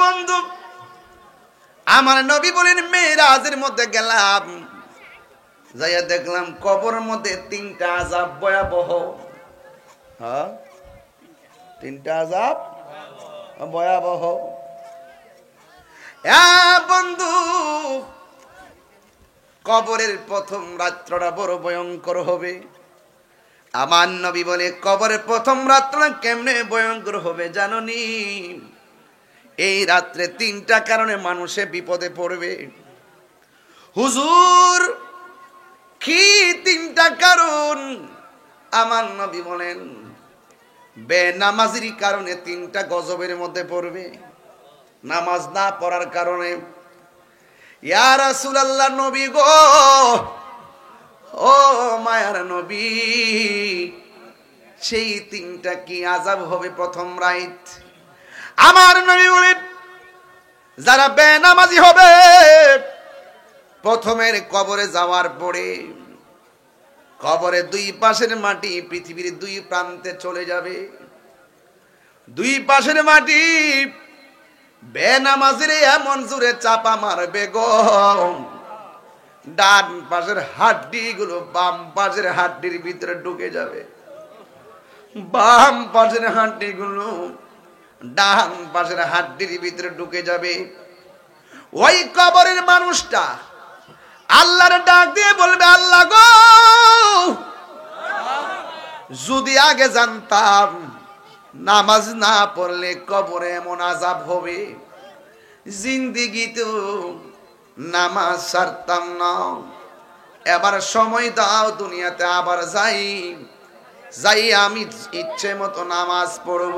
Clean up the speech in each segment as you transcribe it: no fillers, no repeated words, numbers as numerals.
বন্ধু, আমার নবী বলেন মেরাজের মধ্যে গেলাম, যাইয়া দেখলাম কবরের মধ্যে তিনটা আযাব ভয়াবহ। হ্যাঁ, তিনটা আযাব ভয়াবহ। বন্ধু, কবরের প্রথম রাত্রটা বড় ভয়ঙ্কর হবে। আমার নবী বলে কবরের প্রথম রাত্রটা কেমনে ভয়ঙ্কর হবে জানোনি? এই রাত্রে তিনটা কারণে মানুষে বিপদে পড়বে। হুজুর, কি তিনটা কারণ? আমার নবী বলেন বেনামাজির কারণে তিনটা গজবের মধ্যে পড়বে। নামাজ না পড়ার কারণে। ইয়া রাসূলুল্লাহ, নবী গো, ও মায়ার নবী, সেই তিনটা কি আযাব হবে প্রথম রাত? আমার নবী বলেন যারা বেনামাজি হবে প্রথমের কবরে যাওয়ার পরে কবরে দুই পাশের মাটি পৃথিবীর দুই প্রান্তে চলে যাবে। দুই পাশের মাটি বেনামাজির এমন জোরে চাপা মারবে গো, ডান পাশের হাড্ডি গুলো বাম পাশের হাড্ডির ভিতরে ঢুকে যাবে, বাম পাশের হাড্ডি গুলো ডান পাশের হাড্ডির ভিতরে ঢুকে যাবে। ওই কবরের মানুষটা আল্লাহর ডাক দিয়ে বলবে, আল্লাহ গো, যদি আগে জানতাম নামাজ না পড়লে কবরে এমন আযাব হবে, জিন্দেগিতেও নামাজ ছাড়তাম না। এবার সময় দাও, দুনিয়াতে আবার যাই আমি ইচ্ছে মতো নামাজ পড়ব।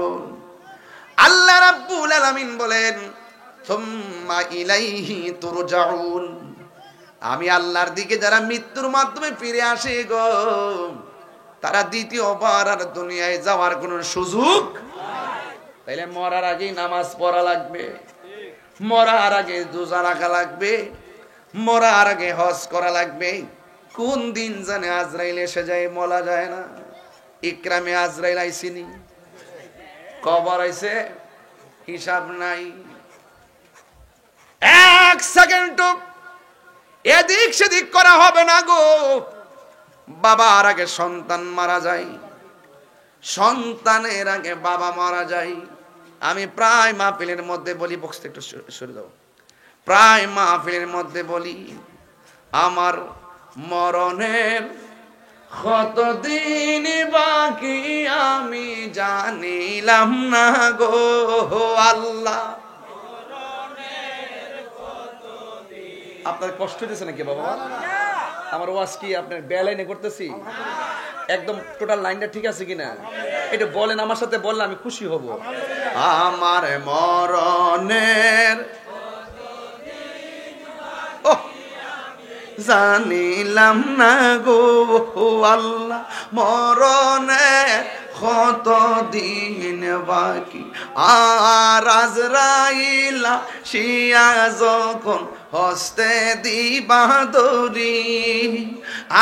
আল্লাহ রাব্বুল আলামিন বলেন সুম্মা ইলাইহি তুরজাউন, আমি আল্লাহর দিকে যারা মৃত্যুর মাধ্যমে ফিরে আসে গো, তারা দ্বিতীয়বার আর দুনিয়ায় যাওয়ার কোন সুযোগ নাই। তাইলে মরার আগেই নামাজ পড়া লাগবে, মরার আগে রোজা রাখা লাগবে, মরার আগে হজ করা লাগবে। কোন দিন জানে আজরাইল এসে যায়, বলা যায় না। ইকরামে আজরাইল আইসিনি, কবর আইছে, হিসাব নাই। এক সেকেন্ড এদিক সেদিক করা হবে না গো। বাবার আগে সন্তান মারা যায়, সন্তানের আগে বাবা মারা যায়। আমি প্রায় মাহফিলের মধ্যে বলি, বক্সটা একটু সরে দাও, প্রায় মাহফিলের মধ্যে বলি, আমার মরণের কতদিন বাকি আমি জানিলাম না গো আল্লাহ। আপনার কষ্ট দিচ্ছে নাকি বাবা? আমার ওয়াজ কি আপনার বেলাইনে করতেছি? একদম টোটাল লাইনটা ঠিক আছে কিনা এটা বলেন, আমার সাথে বললে আমি খুশি হব। আমার মরণের জানিলাম না গো আল্লাহ, মরণের কতদিন বাকি। আর আজরাইলা শিয়া যখন হস্তে দিবা দরি,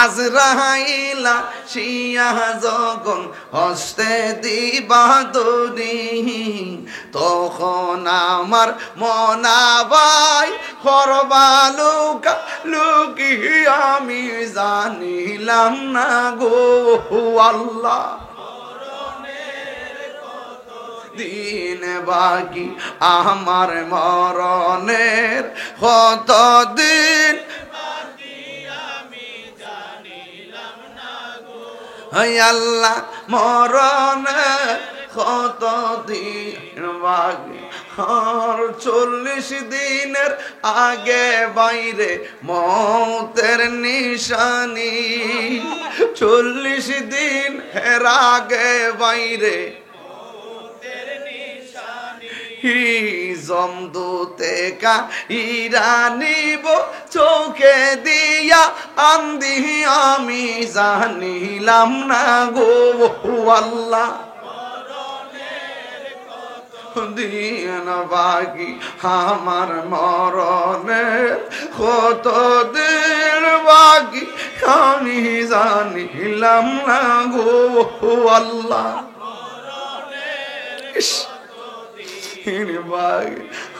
আজরাইলা শিয়া যখন হস্তে দিবা দরি, তখন আমার মনাবাই করবালুকা লুকি আমি জানিলাম না গো আল্লাহ। দিন বাকি আমার মরণের কত দিন বাকি আমি জানিলাম না গো আল্লাহ, মরণের কত দিন বাকি। আর 40 দিনের আগে বাইরে মৌতের নিশানি, 40 দিন এর আগে বাইরে জমদুতে কা ইরানিব চোখে দিয়া আন্দি আমি জানিলাম না গো আল্লাহ। দিন বাকি আমার মরণের কত দিন বাকি আমি জানিলাম না গো আল্লাহ।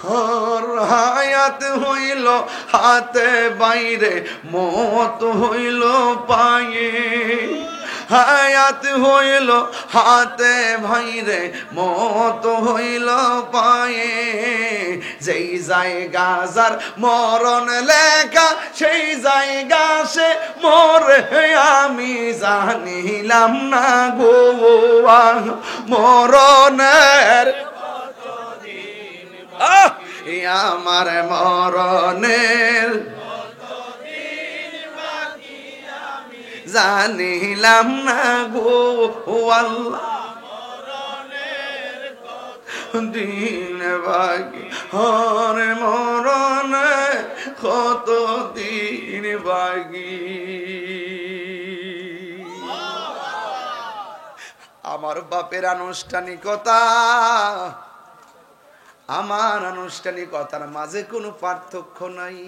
হায়াত হইল হাতে বাইরে, মত হইল পায়ে। হায়াত হইল হাতে ভাইরে, মত হইল পায়ে। যেই জায়গা যার মরণ লেখা, সেই জায়গা সে মরে আমি জানিলাম না গো। মরণের আমার মরণের জানিলাম না গো আল্লাহ। দিন বাকি হরে মরণে কত দিন বাকি। আমার বাপের আনুষ্ঠানিকতা আমার আনুষ্ঠানিকতার মাঝে কোনো পার্থক্য নাই।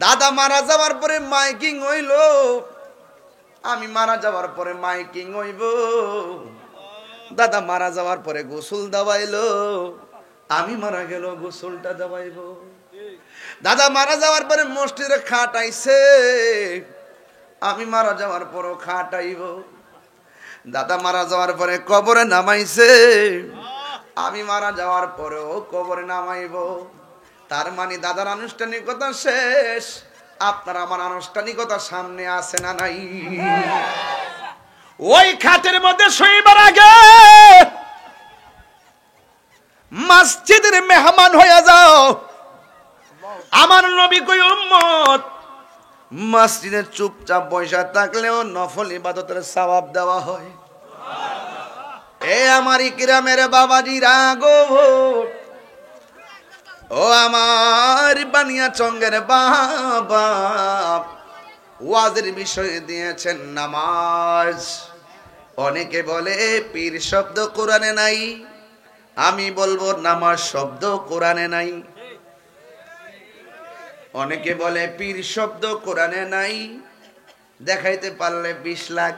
দাদা মারা যাওয়ার পরে মাইকিং হইল, আমি মারা যাওয়ার পরে মাইকিং হইব। দাদা মারা যাওয়ার পরে গোসল দেওয়াইলো, আমি মারা গেল গোসলটা দেওয়াইব। দাদা মারা যাওয়ার পরে মসজিদে খাটাইছে, আমি মারা যাওয়ার পরও খাটাইব। দাদা মারা যাওয়ার পরে কবরে নামাইছে, আমি মারা যাওয়ার পরেও কবরে নামাইব। তার মানে দাদার আনুষ্ঠানিকতা শেষ, আপনার আমার আনুষ্ঠানিকতা সামনে আছে না নাই? ওই খাটের মধ্যে শোইবার আগে মসজিদের মেহমান হয়ে যাও। আমার নবী কই উম্মত মসজিদে চুপচাপ বসে থাকলেও নফল ইবাদতের সওয়াব দেওয়া হয়। এ আমার ইকরামের বাবাজিরা গো, ও আমার বানিয়া চঙ্গের বাবা, ওয়াজের বিষয়ে দিয়েছেন নামাজ। অনেকে বলে পীর শব্দ কোরআনে নাই, আমি বলবো নামাজ শব্দ কোরআনে নাই। অনেকে বলে পীর শব্দ কোরআনে নাই, দেখাইতে পারলে 20 লাখ।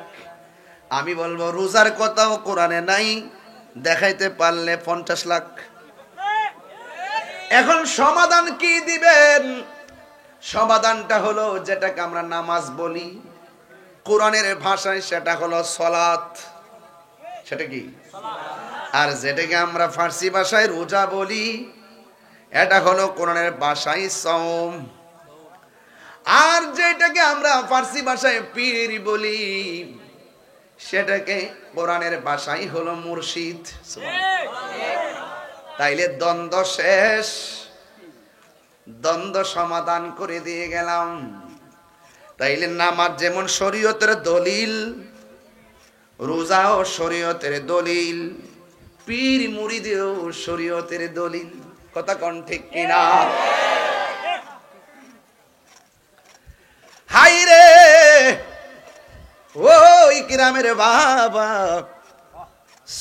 আমি বলবো রোজার কথাও কোরআনে নাই, দেখাইতে পারলে 50 লাখ। এখন সমাধান কি দিবেন? সমাধানটা হলো যেটাকে আমরা নামাজ বলি কোরআনের ভাষায়, সেটা হলো সালাত। সেটা কি? আর যেটাকে আমরা ফার্সি ভাষায় রোজা বলি, এটা হলো কোরআনের ভাষায় সওম। আর যেটাকে আমরা ফার্সি ভাষায় পীর বলি, সেটাকে কোরআনের ভাষায় হলো মুর্শিদ। তাইলে দ্বন্দ্ব শেষ, দ্বন্দ্ব সমাধান করে দিয়ে গেলাম। তাইলে নামাজ যেমন শরীয়তের দলিল, রোজাও শরীয়তের দলিল, পীর মুরিদেও শরীয়তের দলিল। কথা কোন ঠিক কিনা? হাই রে ও ইকরামের বাবা,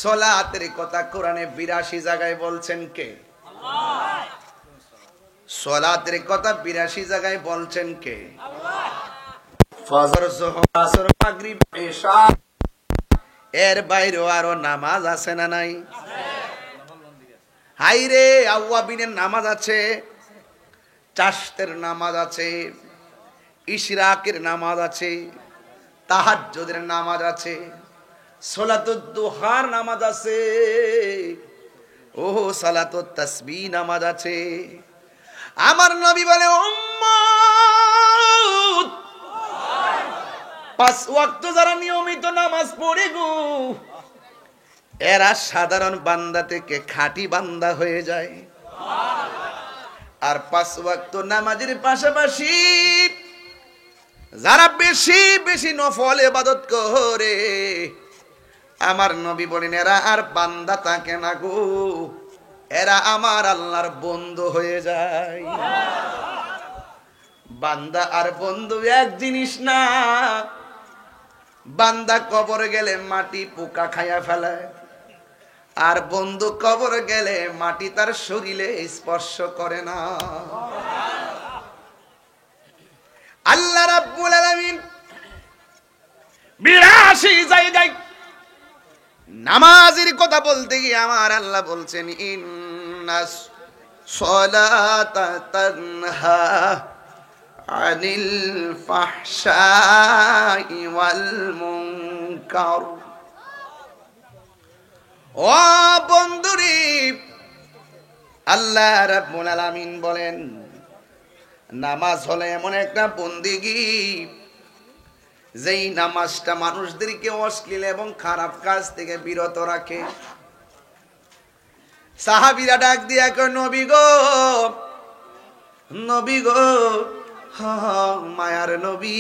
সালাতের কথা কোরআনে 82 জায়গায় বলছেন কে? আল্লাহ। সালাতের কথা 82 জায়গায় বলছেন কে? আল্লাহ। ফজর, যোহর, আসর, মাগরিব, ইশা, এর বাইরেও আরো নামাজ আছে না নাই? হাই রে আওয়াবিনের নামাজ আছে, চাশতের নামাজ আছে, ইশরাকের নামাজ আছে, তাহাজ্জুদের নামাজ আছে, সালাতুদ দুহার নামাজ আছে, ও সালাতুত তাসবিহ নামাজ আছে। আমার নবী বলে উম্মত 5 ওয়াক্ত যারা নিয়মিত নামাজ পড়ে গো, এরা সাধারণ বান্দা থেকে খাঁটি বান্দা হয়ে যায়। আর 5 ওয়াক্ত নামাজের পাশাপাশি যারা বেশি বেশি নফল ইবাদত করে, আমার নবী বলেন এরা আর বান্দা থাকে না গো, এরা আমার আল্লাহর বন্ধু হয়ে যায়। বান্দা আর বন্ধু এক জিনিস না। বান্দা কবর গেলে মাটি পোকা খাইয়া ফেলে, আর বন্ধু কবর গেলে মাটি তার শরীরে স্পর্শ করে না। আল্লাহ রাব্বুল আলামিন 82 জায়গায় নামাজের কথা বলতে গিয়ে আমার আল্লাহ বলছেন ইন্নাস সালাতা তানহা আনিল ফাহশাই ওয়াল মুনকার। ও বন্ধুরে, আল্লাহ রাব্বুল আলামিন বলেন নামাজ হলো এমন একটা বন্দেগী যেই নামাজটা মানুষদেরকে অশ্লীল এবং খারাপ কাজ থেকে বিরত রাখে। সাহাবীরা ডাক দিয়া কয় নবী গো, নবী গো, মায়ার নবী,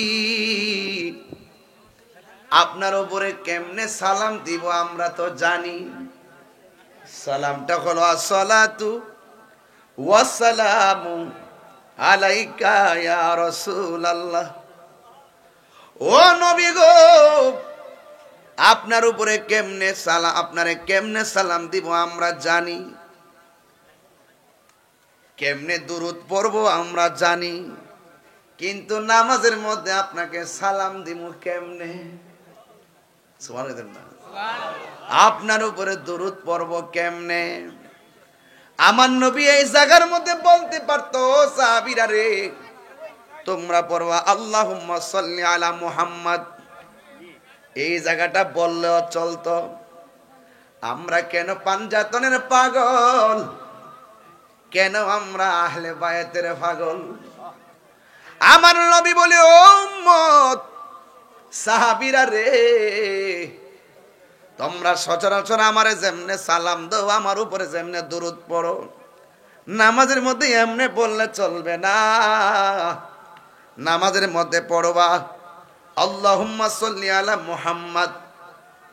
আপনার উপরে কেমনে সালাম দিব আমরা তো জানি। সালামটা হলো আসসালাতু ওয়াসসালামু আলাইকা ইয়া রাসূলুল্লাহ। ও নবী গো, আপনার উপরে কেমনে সালাম, আপনারে কেমনে সালাম দিব আমরা জানি, কেমনে দুরূদ পড়ব আমরা জানি, কিন্তু নামাজের মধ্যে আপনাকে সালাম দিব কেমনে? সুবহানাল্লাহ। আপনার উপরে দুরূদ পড়ব কেমনে? আমার নবী এই জায়গার মধ্যে বলতে পারতো সাহাবীরা রে, তোমরা পড়বা আল্লাহুম্মা সাল্লি আলা মুহাম্মদ, এই জায়গাটা বললেও চলতো। আমরা কেন পাঞ্জাতনের পাগল, কেন আমরা আহলে বায়াতের পাগল? আমার নবী বলে ও উম্মত সাহাবীরা রে, তোমরা সচরাচর আমারে যেমনে সালাম দাও, আমার উপরে যেমনে দুরূদ পড়ো, নামাজের মধ্যে এমনে বললে চলবে না। নামাজের মধ্যে পড়বা আল্লাহুম্মা সাল্লি আলা মুহাম্মদ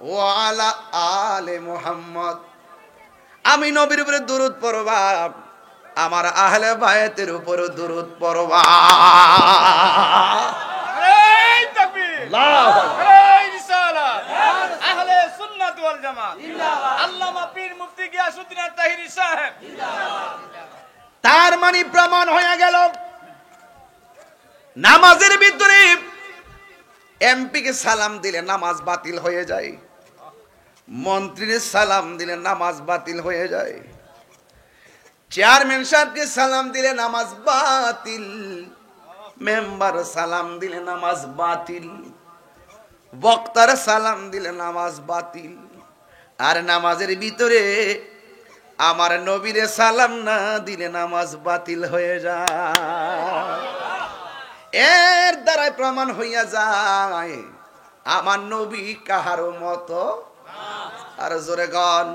ওয়া আলা আলে মুহাম্মদ। আমি নবীর উপরে দুরূদ পড়বা, আমার আহলে বায়াতের উপরে দুরূদ পড়বা। এই তাকবীর, আল্লাহু আকবার, এই রিসালাত, আহলে সুন্নাত ওয়াল জামাত জিন্দাবাদ, আল্লামা পীর মুফতি গিয়াসউদ্দিন আত-তাহিরি সাহেব জিন্দাবাদ। তার মানে প্রমাণ হয়ে গেল নামাজের ভিতরে এমপি কে সালাম দিলে নামাজ বাতিল হয়ে যায়, মন্ত্রীর সালাম দিলে নামাজ বাতিল হয়ে যায়, চেয়ারম্যান সাহেবকে সালাম দিলে নামাজ বাতিল, মেম্বার সালাম দিলে নামাজ বাতিল, বক্তার সালাম দিলে নামাজ বাতিল। আর নামাজের ভিতরে আমার নবীরে সালাম না দিলে নামাজ বাতিল হয়ে যায়। এর দ্বারাই প্রমাণ হইয়া যায় আমার নবী কাহারও মতো, আর জোরে গান।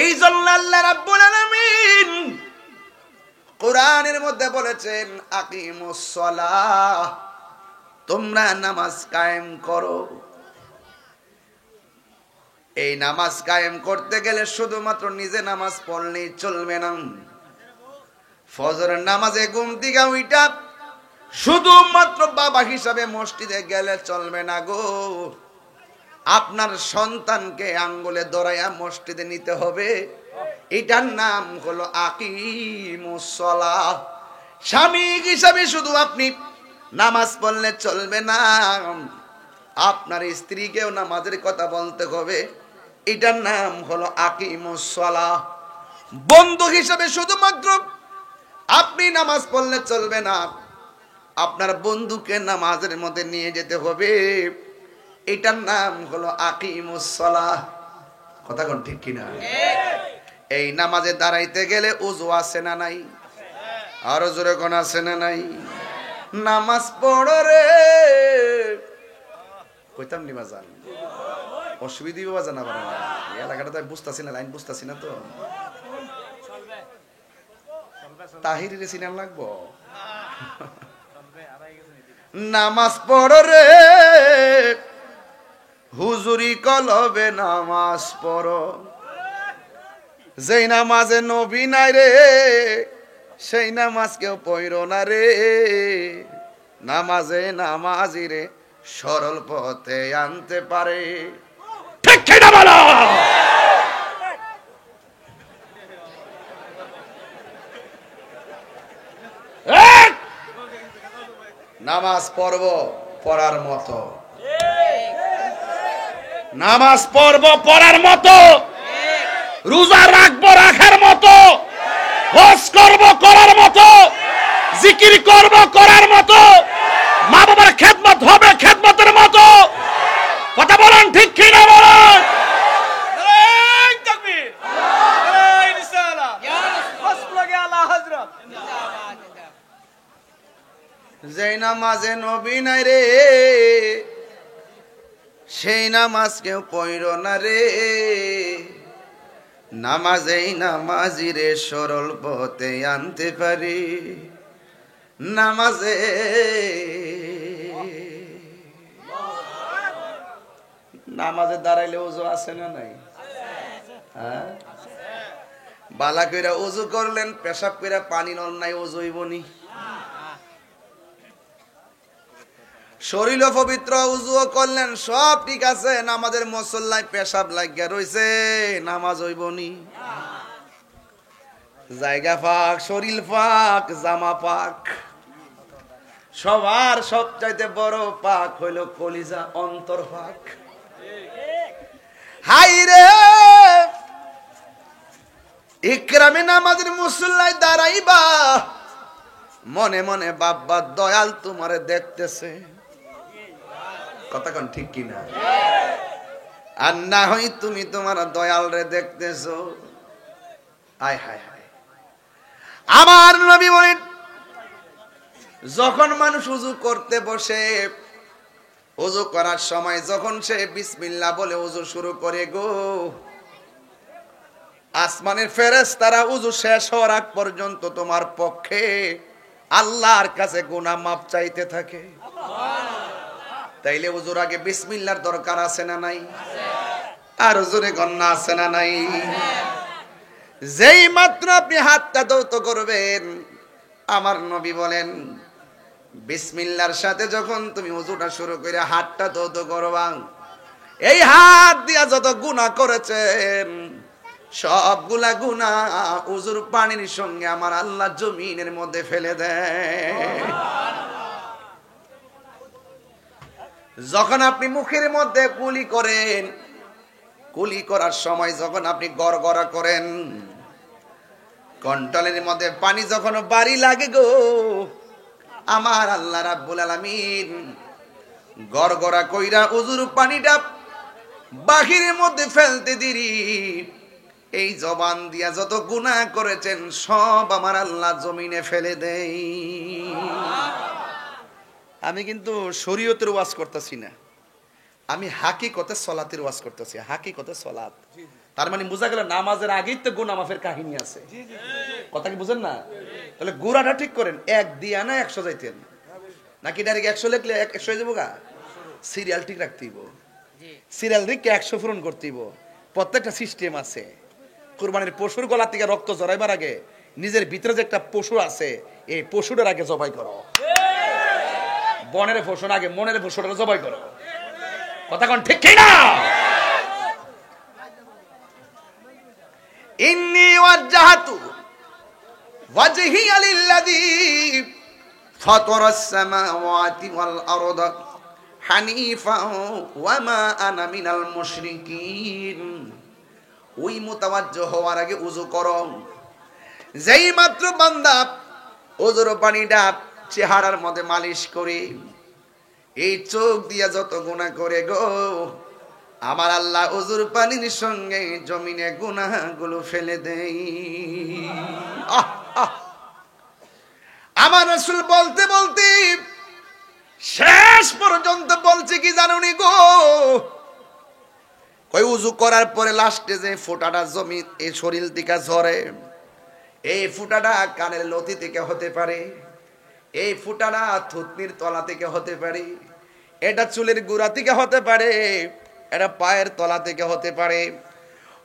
এই জন্য আল্লাহ রাব্বুল আলামিন কোরআনের মধ্যে বলেছেন আকিমুস সালাহ, তোমরা নামাজ কায়েম করো। এই নামাজ কায়েম করতে গেলে শুধুমাত্র নিজে নামাজ পড়লেই চলবে না। ফজরের নামাজে ঘুম থেকে উঠা শুধুমাত্র বাবা হিসাবে মসজিদে গেলে চলবে না গো, আপনার সন্তানকে আঙ্গুলে ধরাইয়া মসজিদে নিতে হবে। এটার নাম হলো আকিমুস সালাহ। স্বামী হিসাবে শুধু আপনি নামাজ পড়লে চলবে না, আপনার স্ত্রীকেও নামাজের কথা বলতে হবে। এটার নাম হলো আকিমুস সালাহ। বন্ধু হিসাবে শুধুমাত্র আপনি নামাজ পড়লে চলবে না, আপনার বন্ধুকে নামাজের মধ্যে নিয়ে যেতে হবে। এটার নাম হলো আকিমুস সালাহ। কথা কোন ঠিক কিনা? এই নামাজে দাঁড়াইতে গেলে ওযু আছে না নাই? আরো জোরে কোন আছে না নাই? নামাজ পড়ো রে, কইতাম নি বাজান, অসুবিধা বাজান। আবার এই এলাকাটা তো বুঝতাছি না, লাইন বুঝতাছি না তো। তাহিরিরে সিনেমা লাগবো। নামাজ পড়ো রে, হুজুরি কলবে নামাজ পড়ো। যেই নামাজে নবী নাই রে, সেই নামাজ কেউ পড়ো না রে। নামাজে নামাজিরে সরল পথে আনতে পারে। ঠিক কিনা বলো? নামাজ পড়ব পড়ার মতো। নামাজ পড়বো পড়ার মতো, রোজা রাখবো রাখার মতো, হজ করবো করার মতো, জিকির করবো করার মতো, মা বাবার খেদমত হবে খেদমতের মতো। কথা বলেন ঠিক কিনা বলেন? নারায়ে তাকবীর, নারায়ে রিসালাত, বাস লাগে আলা হযরত। যেই নামাজে নবী নাই রে, সেই নামাজ কেউ পড়ল না রে। নামাজেই নামাজি রে সরল পথে আনতে পারি। নামাজে নামাজে দাঁড়াইলে ওযু আছে না নাই? হ্যাঁ, বালা কইরা ওযু করলেন, পেশাব কইরা পানি নল নাই, ওযু হইবনি? শরীর পবিত্র, উযুও করলেন, সব ঠিক আছে, নামাজের মুসল্লায় পেশাব লাগিয়া রইছে, নামাজ হইবনি? জায়গা পাক, শরীর পাক, জামা পাক, সবার সবচাইতে বড় পাক হইল কলিজা, অন্তর পাক। হাই রে, ইকরামে নামাজের মুসল্লায় দাঁড়াইবা, মনে মনে বাবা দয়াল তোমারে দেখতেছে। কথা কোন ঠিক কিনা? আর না হই তুমি তোমার দয়াল রে দেখতেছো। আয় হায় হায়, আমার নবী বলেন, যখন মানুষ উযু করতে বসে, উযু করার সময় যখন সে বিসমিল্লাহ বলে উযু শুরু করে গো, আসমানের ফেরেশতারা উযু শেষ হওয়ার আগ পর্যন্ত তোমার পক্ষে আল্লাহর কাছে গুনাহ মাফ চাইতে থাকে। তাইলে উযুর আগে বিসমিল্লাহর দরকার আছে না নাই? আর জোরে গন্না আছে না নাই? যেই মাত্র আপনি হাতটা ধৌত করবেন, আমার নবী বলেন, বিসমিল্লাহর সাথে যখন তুমি উযুটা শুরু করে হাতটা ধৌত করবা, এই হাত দিয়া যত গুনাহ করেছেন সবগুলা গুনাহ উযুর পানির সঙ্গে আমার আল্লাহ জমিনের মধ্যে ফেলে দেয়। যখন আপনি মুখের মধ্যে কুলি করেন, কুলি করার সময় যখন আপনি গড়গড়া করেন, কন্টলের মধ্যে পানি যখন বাড়ি লাগে গো, আমার আল্লাহ রাব্বুল আলামিন গড়গড়া কইরা উযুর পানিটা বাহিরের মধ্যে ফেলতে দিরি, এই জবান দিয়া যত গুনাহ করেছেন সব আমার আল্লাহ জমিনে ফেলে দেই। আমি কিন্তু শরীয়তের ওয়াজ করতেছি না, আমি হাকিকতে সলাতের ওয়াজ করতেছি। হাকিকতে সলাত তার মানে বোঝা গেল নামাজের আগেই তো গুনাহ মাফের কাহিনী আছে। কথা কি বুঝেন না? তাহলে গুড়াটা ঠিক করেন, 1 দিয়া না 100 যাইতেন নাকি ডাইরেক্ট 100 লিখলে 100 হয়ে যাবো গা? সিরিয়াল ঠিক রাখতে হইব, সিরিয়াল রিকে 100 পূরণ করতে হইব। প্রত্যেকটা সিস্টেম আছে। কুরবানির পশুর গলা থেকে রক্ত জড়াইবার আগে নিজের ভিতরে যে একটা পশু আছে, এই পশুটার আগে জবাই করো। বনের পশু আগে মনের পশুটার জবাই করো। কথা কোন ঠিক কি না? ইন্নী ওয়াজ্জাহতু ওয়াজহিয়া লিল্লাযী ফাতারাস সামাওয়াতি ওয়াল আরদা হানিফান ওয়া মা আনা মিনাল মুশরিকিন। ওই মুতাওয়াজ্জিহ হওয়ার আগে ওযু করো। যেই মাত্র বান্দা ওযুর পানিটা চেহারার মধ্যে মালিশ করে, এই চোখ দিয়া যত গুনাহ করে গো, আমার আল্লাহ ওযুর পানির সঙ্গে জমিনে গুনাহগুলো ফেলে দেই। আমার রাসূল বলতে বলতে শেষ পর্যন্ত বলছে কি জানুনি গো, কই উযু করার পরে লাস্টে যে ফোঁটাটা জমি এই শরীর থেকে ঝরে, এই ফোঁটাটা কানের লতি থেকে হতে পারে, এই ফোঁটাটা থুতনির তলা থেকে হতে পারে, এটা চুলের গোড়া থেকে হতে পারে, এটা পায়ের তলা থেকে হতে পারে।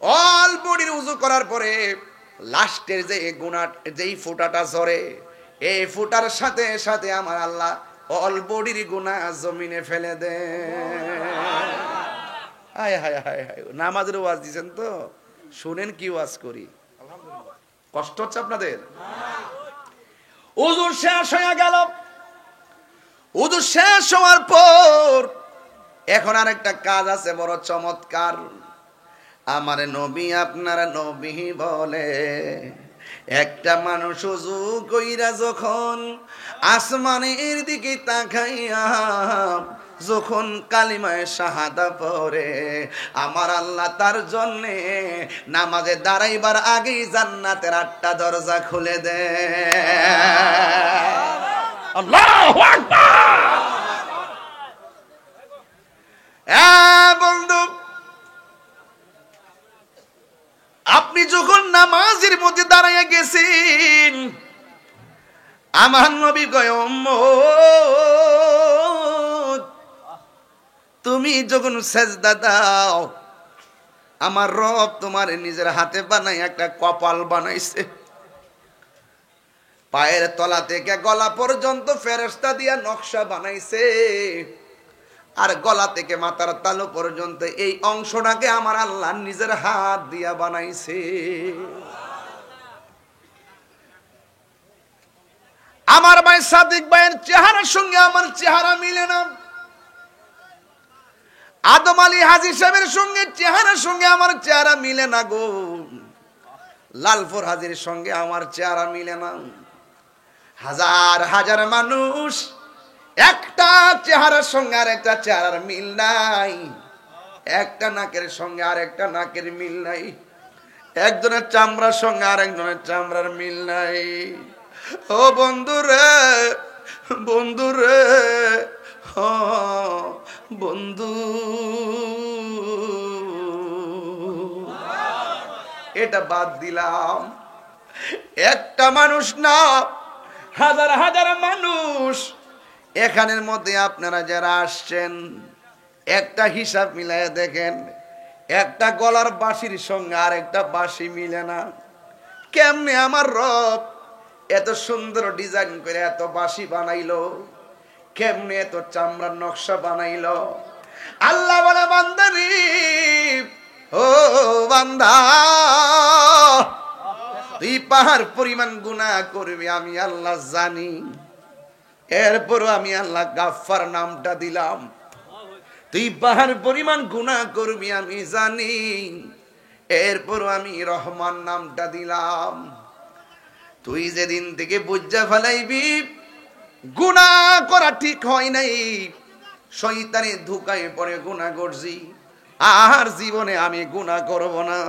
অল বডির উযু করার পরে লাস্টের যে গুনাহ যেই ফোঁটাটা ঝরে, এই ফোঁটার সাথে সাথে আমার আল্লাহ অল বডির গুনাহ জমিনে ফেলে দেয়। হায় হায় হায় হায়, নামাজের ওয়াজ দিছেন তো, শুনেন কি ওয়াজ করি। কষ্ট হচ্ছে আপনাদের? উযু শেষ হয়ে গেল। উযু শেষ হওয়ার পর এখন আরেকটা কাজ আছে বড় চমৎকার। আমার নবী আপনার নবী বলে, একটা মানুষ ওযু কইরা যখন আসমানের দিকে তাকাইয়া যখন কালিমায়ে শাহাদা পড়ে, আমার আল্লাহ তার জন্যে নামাজে দাঁড়াইবার আগেই জান্নাতের 8টা দরজা খুলে দেয়। আল্লাহু আকবার। বন্ধু, আপনি যখন নামাজের মধ্যে দাঁড়াইয়া গেছেন, আমার নবী কয় উম্মত তুমি যখন সেজদা দাও, আমার রব তোমার নিজের হাতে বানাই একটা কপাল বানাইছে। পায়ের তলা থেকে গলা পর্যন্ত ফেরেশতা দিয়া নকশা বানাইছে, আর গলা থেকে মাথার তালু পর্যন্ত এই অংশটাকে আমার আল্লাহ নিজের হাত দিয়া বানাইছে। আমার ভাই সাদিক ভাইয়ের চেহারার সঙ্গে আমার চেহারা মিলে না, আদম আলী হাজী সাহেবের সঙ্গে চেহারার সঙ্গে আমার চেহারা মিলে না গো, লালপুর হাজির সঙ্গে আমার চেহারা মিলে না। হাজার হাজার মানুষ, একটা চেহারার সঙ্গে আর একটা চেহারার মিল নাই, একটা নাকের সঙ্গে আর একটা নাকের মিল নাই, একজনের চামড়ার সঙ্গে আর একজনের চামড়ার মিল নাই। ও বন্ধুরে, বন্ধুরে, ও বন্ধু, এটা বাদ দিলাম। একটা মানুষ না, হাজার হাজার মানুষ। এখানের মধ্যে আপনারা যারা আসছেন, একটা হিসাব মিলাইয়া দেখেন, একটা গলার বাঁশির সঙ্গে আর একটা বাঁশি মিলে না। কেমনে আমার রব এত সুন্দর ডিজাইন করে এত বাঁশি বানাইলো? কেমনে এত চামড়ার নকশা বানাইলো? আল্লাহ বলে, বান্দারি, ও বান্দা, তুই পাহাড় পরিমাণ গুনাহ করবি আমি আল্লাহ জানি, এরপরও আমি আল্লাহ গাফফার নামটা দিলাম। তুই পাহাড় পরিমাণ গুনাহ করবি আমি জানি, এরপরও আমি রহমান নামটা দিলাম। তুই যেদিন থেকে বুঝা ফেলাইবি গুনাহ করা ঠিক হয় নাই, শয়তানের ধোঁকায় পড়ে গুনাহ করছি, আর জীবনে আমি গুনাহ করব না।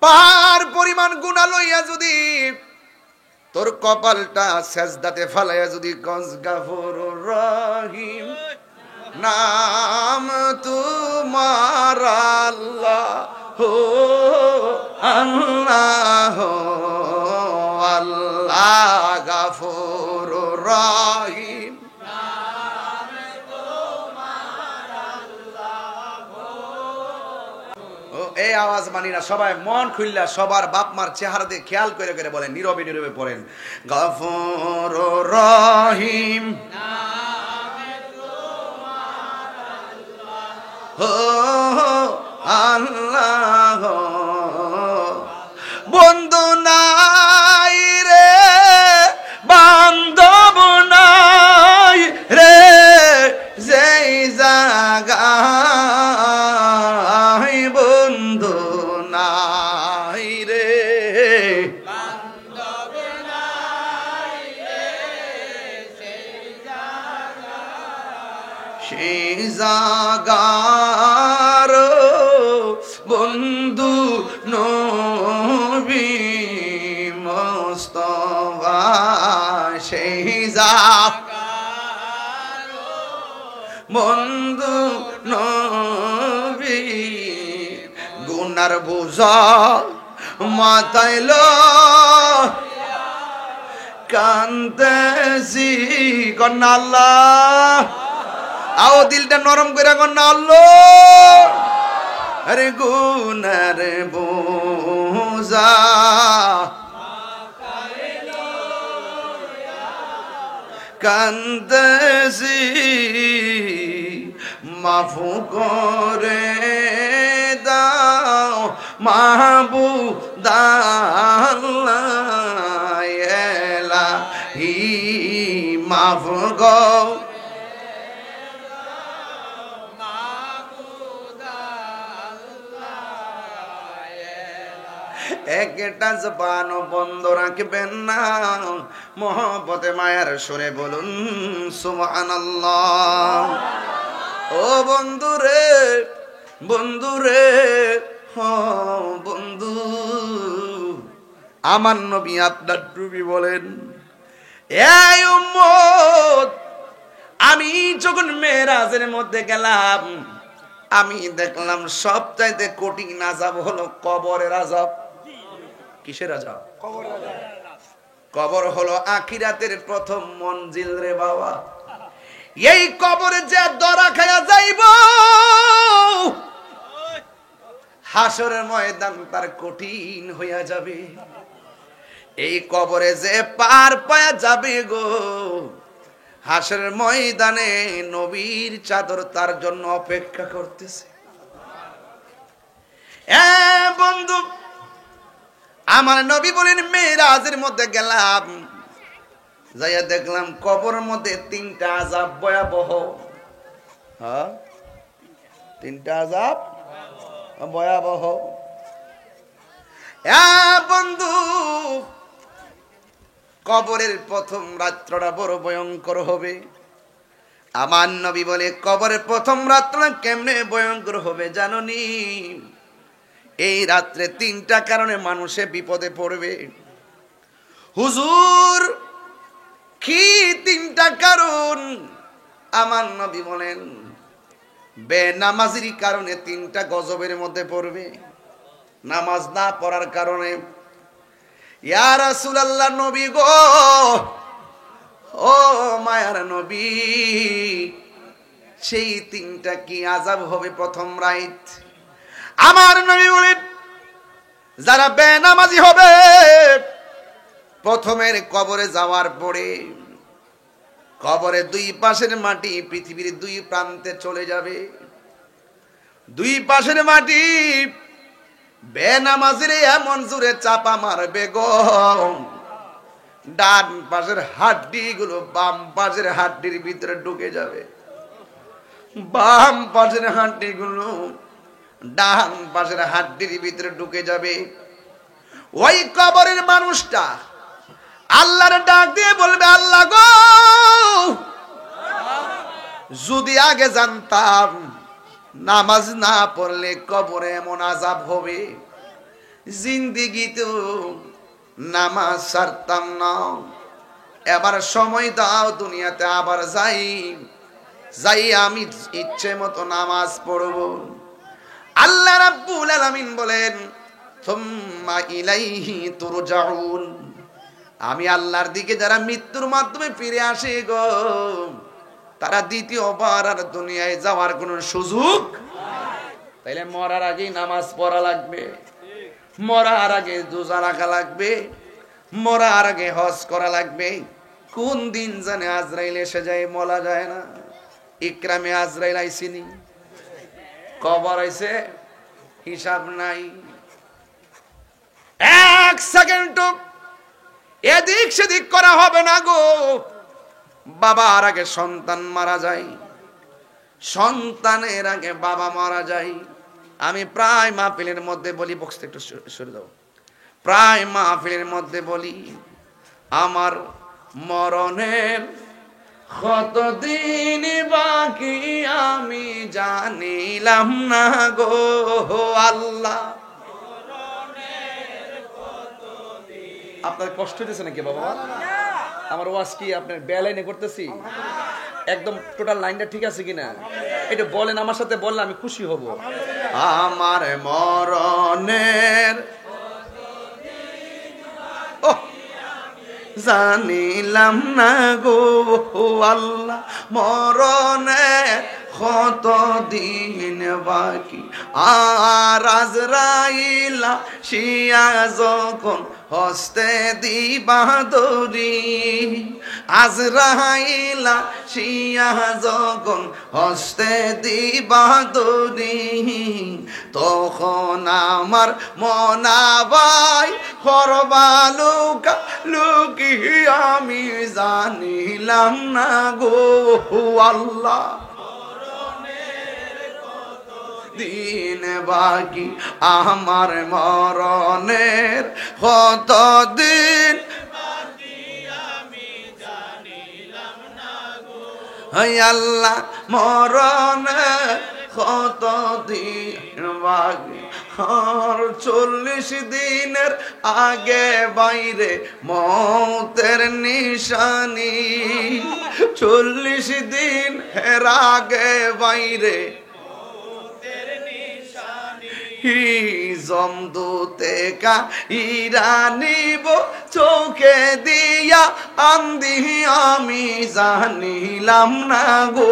পাহাড় পরিমাণ গুনাহ লইয়া যদি তোর কপালটা সেজদাতে ফালাইয়া যদি গজ গাফুরুর রহিম নাম তোমার আল্লাহ হো আল্লাহ আল্লাহ গাফুরুর রহিম, এই আওয়াজ মানি না, সবাই মন খুললা সবার বাপ মার চেহারা দিয়ে খেয়াল করে করে বলেন, নীরবে নীরবে পড়েন, গফুরুর রহিম হো আল্লাহ। বন্ধু নাই রে, বান্ধব নাই রে, যেই জায়গায় বন্ধু নাই রে, বান্ধব নাই রে, সেই জায়গার বন্ধু নবী মুস্তাফা, সেই জায়গার বন্ধু নবী। গুনার বোঝা মাথায় কান্দেছি কন্যা আল্লাহ, আও দিলটা নরম করে কন্যা আল্লাহ। আরে গুনার বোঝা কান্দেছি, মাফু করে দাও মাহবুব আল্লাহ, এলাহি মাফ গো একটা জবান বন্ধ রাখবেন না, মহব্বতে মায়ার সুরে বলুন সুবহানাল্লাহ। ও বন্ধু রে, বন্ধু রে, ও বন্ধু, আমার নবী আপনার নবী বলেন, এই উম্মত, আমি যখন মেরাজের মধ্যে গেলাম, আমি দেখলাম সবচাইতে কঠিন আযাব হলো কবরের আযাব। কিসের আযাব? কবর হলো আখিরাতের প্রথম মঞ্জিল রে বাবা। এই কবরে যে দরা খায়া যাইব, হাসরের ময়দান তার কঠিন হইয়া যাবে। এই কবরে যে পার পায়া যাবে গো, হাসরের ময়দানে নবীর চাদর তার জন্য অপেক্ষা করতেছে। বন্ধু, আমার নবী বলেন, মেরাজের মধ্যে গেলাম, যাইয়া দেখলাম কবরের মধ্যে তিনটা আযাব ভয়াবহ। হ্যাঁ, তিনটা আযাব ভয়াবহ। বন্ধু, কবরের প্রথম রাত্রটা বড় ভয়ঙ্কর হবে। আমার নবী বলে, কবরের প্রথম রাত্রটা কেমনে ভয়ঙ্কর হবে জানোনি? এই রাত্রে তিনটা কারণে মানুষে বিপদে পড়বে। হুজুর, কি তিনটা কারণ? আমার নবী বলেন, বেনামাজির কারণে তিনটা গজবের মধ্যে পড়বে। নামাজ না পড়ার কারণে। ইয়া রাসূলুল্লাহ, নবী গো, ও মায়ার নবী, সেই তিনটা কি আযাব হবে প্রথম রাত? আমার নবী বলেন, যারা বেনামাজি হবে প্রথমের কবরে যাওয়ার পরে, কবরে দুই পাশের মাটি পৃথিবীর দুই প্রান্তে চলে যাবে। দুই পাশের মাটি বেনামাজির এমন জোরে চাপা মারবে গো, ডান পাশের হাড্ডি গুলো বাম পাশের হাড্ডির ভিতরে ঢুকে যাবে, বাম পাশের হাড্ডি গুলো ডান পাশের হাড্ডির ভিতরে ঢুকে যাবে। ওই কবরের মানুষটা আল্লাহর ডাক দিয়ে বলবে, আল্লাহ গো, যদি আগে জানতাম নামাজ না পড়লে কবরে এমন আযাব হবে, জিন্দেগিতেও নামাজ ছাড়তাম না। এবার সময় দাও, দুনিয়াতে আবার যাই আমি ইচ্ছে মতো নামাজ পড়ব। আল্লাহ রাব্বুল আলামিন বলেন, সুম্মা ইলাইহি তুরজাউন, আমি আল্লাহর দিকে যারা মৃত্যুর মাধ্যমে ফিরে আসে গো, তারা দ্বিতীয়বার আর দুনিয়ায় যাওয়ার কোনো সুযোগ। তাইলে মরার আগে নামাজ পড়া লাগবে, মরার আগে রোজা রাখা লাগবে, মরার আগে হজ করা লাগবে। কোন দিন জানে আজরাইল এসে যায়, বলা যায় না। ইকরামে আজরাইল আইসিনি, কবর আইছে, হিসাব নাই। এক সেকেন্ড এদিক সেদিক করা হবে না গো। বাবার আগে সন্তান মারা যায়, সন্তানের আগে বাবা মারা যায়। আমি প্রায় মাহফিলের মধ্যে বলি, বক্সটা একটু সরে দাও, প্রায় মাহফিলের মধ্যে বলি, আমার মরণের কতদিন বাকি আমি জানিলাম না গো আল্লাহ। আপনার কষ্ট হইতেছে নাকি বাবা? আমার ওয়াজ কি আপনার বেলাইনে করতেছি? একদম টোটাল লাইনটা ঠিক আছে কিনা এটা বলেন, আমার সাথে বললে আমি খুশি হব। আমার মরণের জানিলাম না গো আল্লাহ, মরণের কত দিন বাকি। আর আজরাইলা শিয়া যখন হস্তে দিবা দরি, আজরাইলা শিয়া যখন হস্তে দিবা দরি, তখন আমার মনাবাই হরবালুকা লুকি আমি জানিলাম না গো আল্লাহ। দিন বাকি আমার মরণের কত দিন হায় আল্লাহ মরণের কত দিন বাকি আর 40 দিনের আগে বাইরে মৌতের নিশানি 40 দিন এর আগে বাইরে জমদূতে কা ইরানিব চোখে দিয়া আন্দি আমি জানিলাম না গো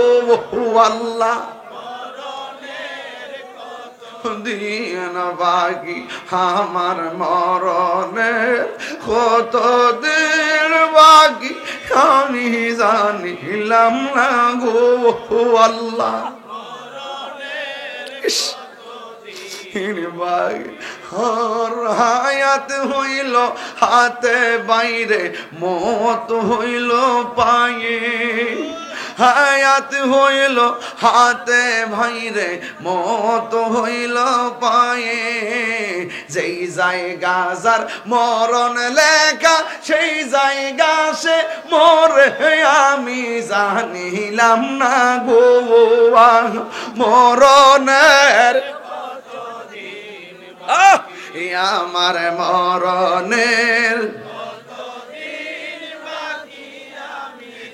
আল্লাহ দিন বাকি আমার মরণের কত দিন বাকি আমি জানিলাম না গো আল্লাহ হায়াত হইল হাতে বাইরে মত হইল পায়ে হায়াত হইল হাতে বাইরে মত হইল পায়ে যেই জায়গা যার মরণ লেখা সেই জায়গা সে মরে আমি জানিলাম না গো মরণের আমার মরণের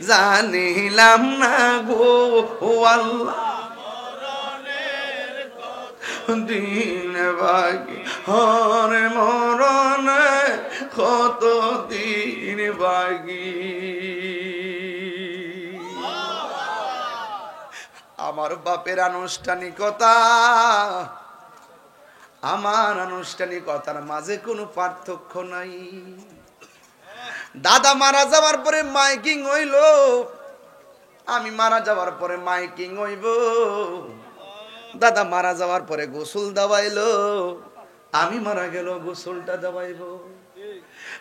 জানিলাম না গো আল্লাহ দিন বাকি হর মরণে কত দিন বাকি আমার বাপের আনুষ্ঠানিকতা আমার আনুষ্ঠানিকতার মাঝে কোনো পার্থক্য নাই দাদা মারা যাওয়ার পরে মাইকিং হইল আমি মারা যাওয়ার পরে মাইকিং হইব দাদা মারা যাওয়ার পরে গোসল দেওয়াইলো আমি মারা গেল গোসলটা দেওয়াইব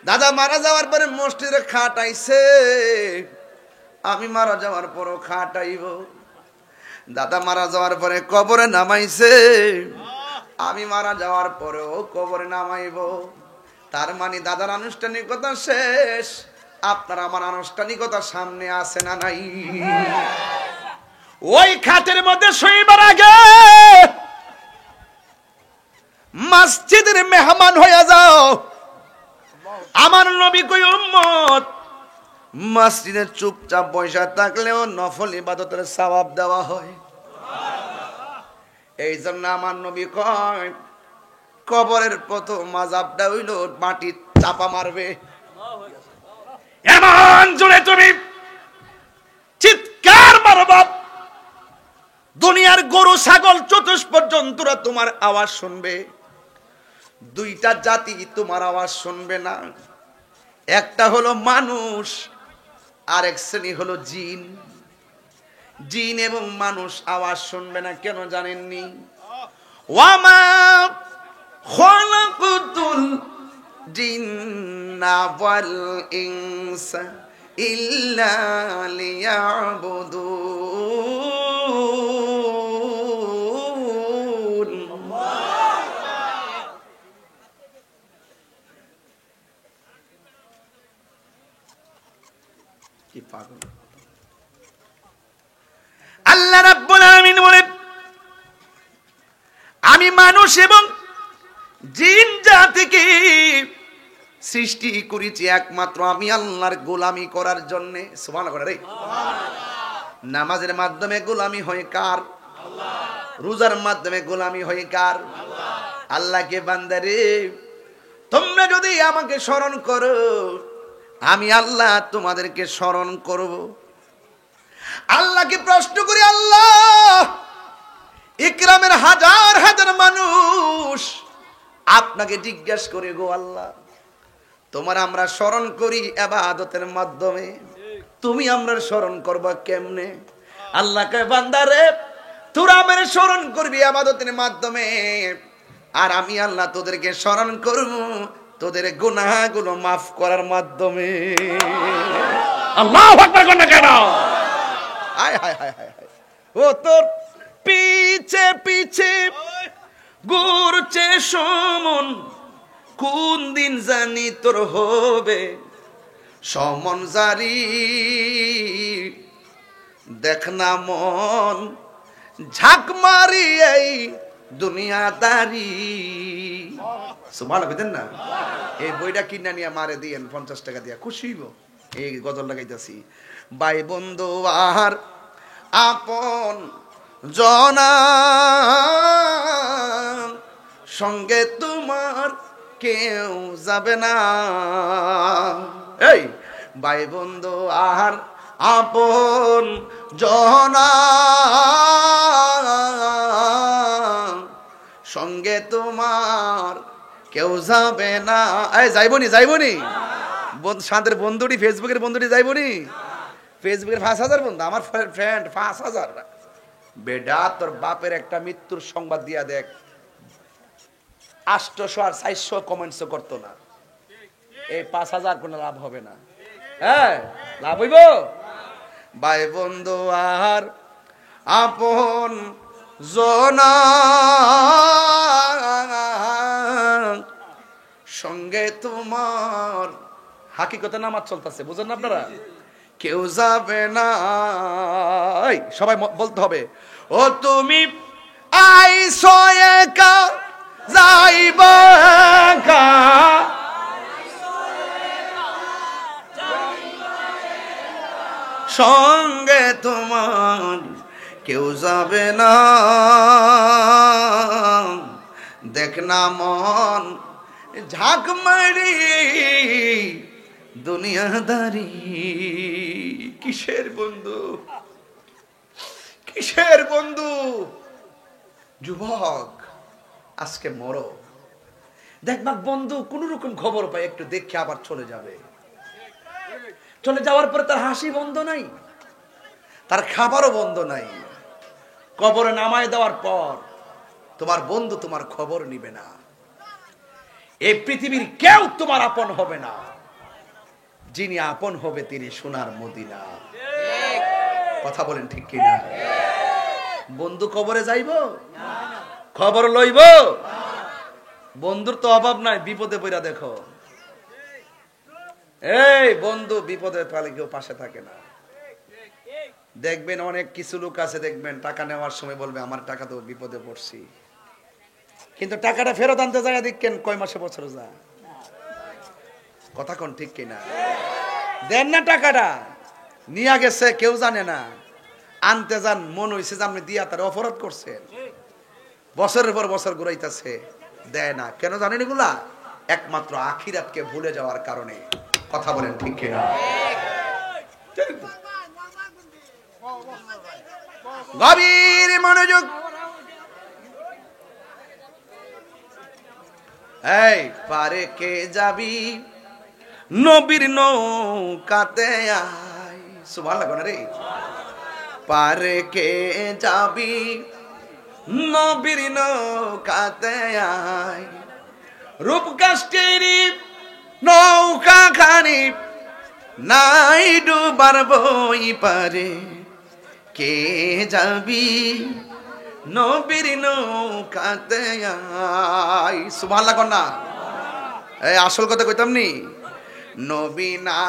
দাদা মারা যাওয়ার পরে মসজিদে খাটাইছে আমি মারা যাওয়ার পরও খাটাইব দাদা মারা যাওয়ার পরে কবরে নামাইছে আমি মারা যাওয়ার পরেও কবরে নামাইব তার মানে দাদার আনুষ্ঠানিকতা শেষ আপনার আমার আনুষ্ঠানিকতা সামনে আসে না নাই ওই খাটের মধ্যে শোইবার আগে মসজিদের মেহমান হয়ে যাও আমার নবী কই উম্মত মসজিদে চুপচাপ বসে থাকলেও নফল ইবাদতের সওয়াব দেওয়া হয় এই জন্য আমার নবী কয় কবরের প্রথম মাযাবটা হইল মাটি চাপা মারবে এমন জোরে তুমি চিৎকার মারো বাপ দুনিয়ার গরু ছাগল চতুষ্পদ জন্তুরা তোমার আওয়াজ শুনবে দুইটা জাতি তোমার আওয়াজ শুনবে না একটা হলো মানুষ আরেক শ্রেণী হলো জিন জিন এবং মানুষ আওয়াজ শুনবে না কেন জানেননি ওয়ামা খালাকাতুল জিন্না ওয়াল ইনসা ইল্লা লিয়াবুদুন কি পাগল আল্লাহ রাব্বুল আলামিন বলেন আমি মানুষ এবং জিন জাতিকে সৃষ্টি করেছি একমাত্র আমি আল্লাহর গোলামি করার জন্য সুবহানাল্লাহ রে নামাজের মাধ্যমে গোলামি হয় কার আল্লাহ রোজার মাধ্যমে গোলামি হয় কার আল্লাহ আল্লাহকে বান্দারে তোমরা যদি আমাকে স্মরণ করো আমি আল্লাহ তোমাদেরকে স্মরণ করব আল্লাহকে প্রশ্ন করি আল্লাহ ইকরামের হাজার হাজার মানুষ আপনাকে জিজ্ঞাসা করে গো আল্লাহ তোমার আমরা স্মরণ করি ইবাদতের মাধ্যমে তুমি আমরা স্মরণ করবা কেমনে আল্লাহকে বান্দারে তোরা আমারে স্মরণ করবি ইবাদতের মাধ্যমে আর আমি আল্লাহ তোদেরকে স্মরণ করব তোদের গুনাহগুলো maaf করার মাধ্যমে আল্লাহু আকবার কোন কেন হায় হায় হায় হায় ও তোর পীর পিছে পিছে ঘুরছে সমন, কোন দিন জানি তোর হবে সমন জারি, দেখ না মন ঝাঁক মারি এই দুনিয়াদারি। সুবহানাল্লাহ বুঝেন না? এই বইটা কিনা নিয়ে মারে দিয়েন 50 টাকা দিয়া, খুশি হইব। এই গজল লাগাইতেছি। ভাই বন্ধু আর আপন জনা, সঙ্গে তোমার কেউ যাবে না। এই ভাই বন্ধু আর আপন জনা, সঙ্গে তোমার কেউ যাবে না। এই যাইবনি যাইবনি সাদের বন্ধুটি, ফেসবুকের বন্ধুটি যাইবনি। ফেসবুকের 5000 বন্ধু, আমার ফ্রেন্ড 5000। বেডা তোর বাপের একটা মৃত্যুর সংবাদ দিয়া দেখ, 800 আর 400 কমেন্টস করতো না। এই 5000 কোনো লাভ হবে না। হ্যাঁ লাভ হইব? ভাই বন্ধু আর আপন জনা, সঙ্গে তোমার হাকিকতে নামাজ চলতেছে, বুঝেন না আপনারা? কেউ যাবে না। সবাই বলতে হবে, ও তুমি আইছো একা যাইবা একা, সঙ্গে তোমার কেউ যাবে না, দেখ না মন ঝাঁক মারি দুনিয়াদারি। কিসের বন্ধু, কিসের বন্ধু? যুবক আজকে মরো, দেখবা বন্ধু কোন রকম খবর পাই একটু দেখে আবার চলে যাবে। চলে যাওয়ার পরে তার হাসি বন্ধ নাই, তার খাবারও বন্ধ নাই। কবরে নামায় দেওয়ার পর তোমার বন্ধু তোমার খবর নিবে না। এই পৃথিবীর কেউ তোমার আপন হবে না, যিনি আপন হবে তিনি সোনার মদিনা। কথা বলেন ঠিক কিনা? বন্ধু কবরে যাইব, খবর লইব? বন্ধুর তো অভাব নাই, বিপদে পড়া দেখো। এই বন্ধু বিপদে পালে কেউ পাশে থাকে না। দেখবেন অনেক কিছু লোক আছে, দেখবেন টাকা নেওয়ার সময় বলবে আমার টাকা তো বিপদে পড়ছি, কিন্তু টাকাটা ফেরত আনতে যায় দেখেন কয় মাসে বছর যা। কথা কোন ঠিক কিনা? দেন না টাকাটা, নিয়ে গেছে কেউ জানে না, আনতে যান মন হইছে যে আপনি দিয়া তার অপরাধ করছেন, বছরের পর বছর ঘুরাইতেছে, দেয় না। কেন জানেন এগুলা? একমাত্র আখিরাতকে ভুলে যাওয়ার কারণে। কথা বলেন ঠিক কিনা? গভীর মনোযোগ। এই পারে কে যাবি নবীর নৌকাতে আয়। সুবহানাল্লাহ রে। পারে কে যাবি নবীর নৌকাতে আয়, রূপকাষ্ঠের নৌকা খানি নাই ডুবার বই পারে, কে যাবি নবীর নৌকাতে আয়। সুবহানাল্লাহ কন্যা। এই আসল কথা কইতাম নি, নবী না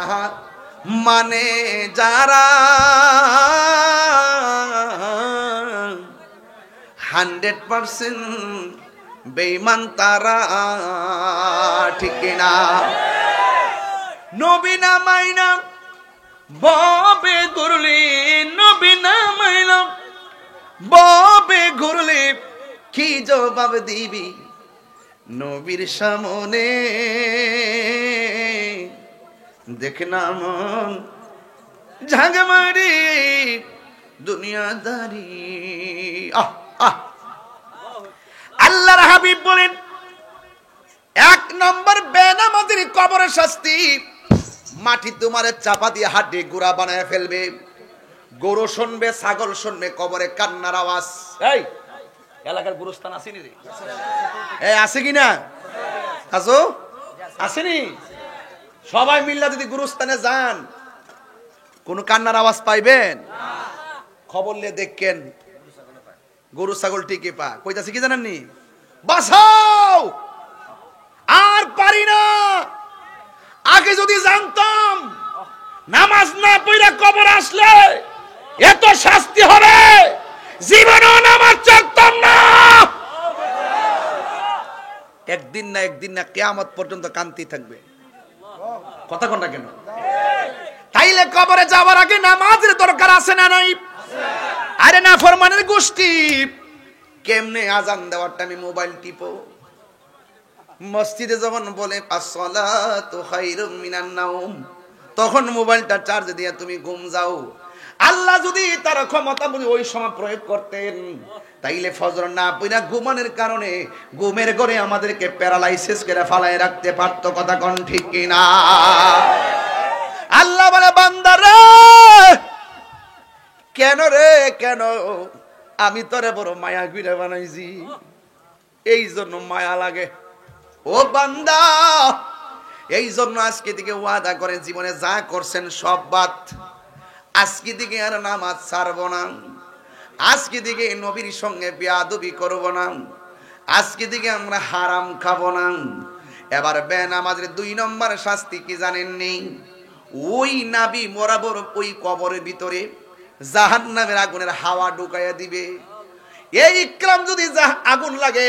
মানে যারা 100% বেঈমান তারা, ঠিক না? নবী না মাইনা ববে ঘুরলি, নবী না মাইনা ববে ঘুরলি, কি জবাব দিবি নবীর সামনে? দেখ না মন ঝাঁক মারি দুনিয়াদারি। আল্লাহর হাবিব বলেন 1 নম্বর বেনামাজির কবরের শাস্তি, মাটি তোমারে চাপা দিয়ে হাড্ডি গুড়া বানায় ফেলবে। গরু শুনবে, ছাগল শুনবে কবরে কান্নার আওয়াজ। এই এলাকার গুরুস্থান আসেনি রে? এই আছে কিনা? আসো আসেনি? সবাই মিল্লা যদি গুরুস্থানে যান কোন কান্নার আওয়াজ পাইবেন? খবর নিয়ে দেখেন গরু ছাগল টিকে পা কইতাছে কি জানেননি, বাঁচাও, আর পারি না। আগে যদি জানতাম নামাজ না পড়া কবর আসলে এত শাস্তি হবে, জীবনেও নামাজ ছাড়তাম না। একদিন না কিয়ামত পর্যন্ত কান্তি থাকবে। কথা কোনটা কেন? তাইলে কবরে যাওয়ার আগে নামাজের দরকার আছে না নাই? আরে না ফরমানের গোষ্ঠী, কেমনে আজান দেওয়ার টাইমে মোবাইল টিপো, মসজিদে যখন বলে আসসালাতু খায়রুম মিনান নাওম, তখন মোবাইলটা চার্জ দিয়ে তুমি ঘুম যাও। আল্লাহ যদি তার ক্ষমতা বুঝে ওই সময় প্রয়োগ করতেন, তাইলে ফজর না পড়া ঘুমানোর কারণে ঘুমের ঘরে আমাদেরকে প্যারালাইসিস করে ফালায় রাখতে পারতো। কথা কোন ঠিক কিনা? আল্লাহ বলে বান্দা রে, কেন রে কেন, আমি তোরে বড় মায়া গিরে বানাইছি, এই জন্য মায়া লাগে। ও বান্দা, এই জন্য আজকে থেকে ওয়াদা করেন জীবনে যা করছেন সব বাদ। আজকে থেকে আর নামাজ ছাড়বো না, আজকে থেকে নবীর সঙ্গে বেয়াদবি করব না, আজকে থেকে আমরা হারাম খাবো না। এবার বেনামাজের 2 নম্বর শাস্তি কি জানেননি? ওই নাবি বরাবর ওই কবরের ভিতরে জাহান্নামের আগুনের হাওয়া ঢুকাইয়া দিবে। এই ইকরাম যদি আগুন লাগে,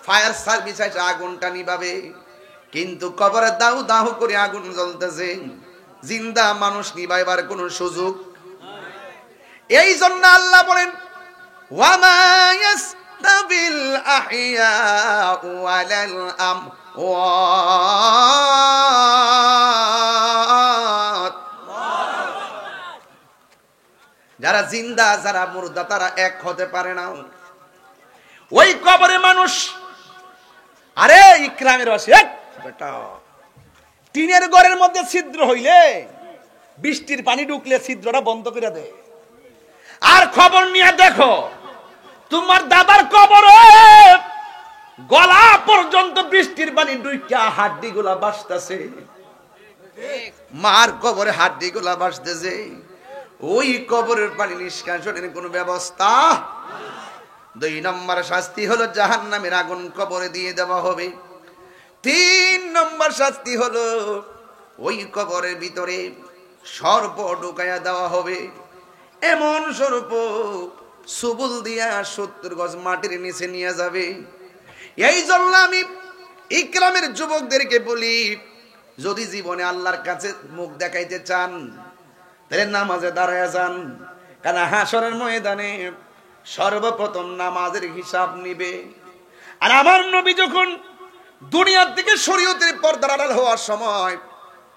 ফায়ার সার্ভিস এসে আগুনটা নিভাবে, কিন্তু কবরে দাউ দাউ করে আগুন জ্বলতেছে, জিন্দা মানুষ নিভাইবার কোনো সুযোগ। এই জন্য আল্লাহ বলেন ওয়ামা ইয়াস্তাবিল আহইয়াউ ওয়ালাল আমওয়াত, যারা জিন্দা যারা মুর্দা তারা এক হতে পারে না। ওই কবরে মানুষ, আরে ইকরামের বাসী বেটা, টিনের ঘরের মধ্যে ছিদ্র হইলে বৃষ্টির পানি ঢুকলে ছিদ্রটা বন্ধ করে দে। আর খবর নিয়ে দেখো, তোমার দাদার কবরে গলা পর্যন্ত বৃষ্টির পানি ঢুকা হাড্ডি গুলা বাসতেছে, মার কবরে হাড্ডি গুলা বাসতেছে। ওই কবরের পানি নিষ্কাশনের কোন ব্যবস্থা। 2 নম্বর শাস্তি হলো জাহান্নামের আগুন কবরে দিয়ে দেওয়া হবে। 3 নম্বর শাস্তি হলো ওই কবরের ভিতরে সর্প ঢুকাইয়া দেওয়া হবে। এমন সর্প সুবুল দিয়া 70 গজ মাটির নিচে নিয়ে যাবে। এই জন্য আমি ইকরামের যুবকদেরকে বলি, যদি জীবনে আল্লাহর কাছে মুখ দেখাইতে চান তাহলে নামাজে দাঁড়ায় যান, কারণ হাসরের ময়দানে সর্বপ্রথম নামাজের হিসাব নিবে। আর আমার নবী যখন দুনিয়ার দিকে শরীয়তের পর্দার আড়াল হওয়ার সময়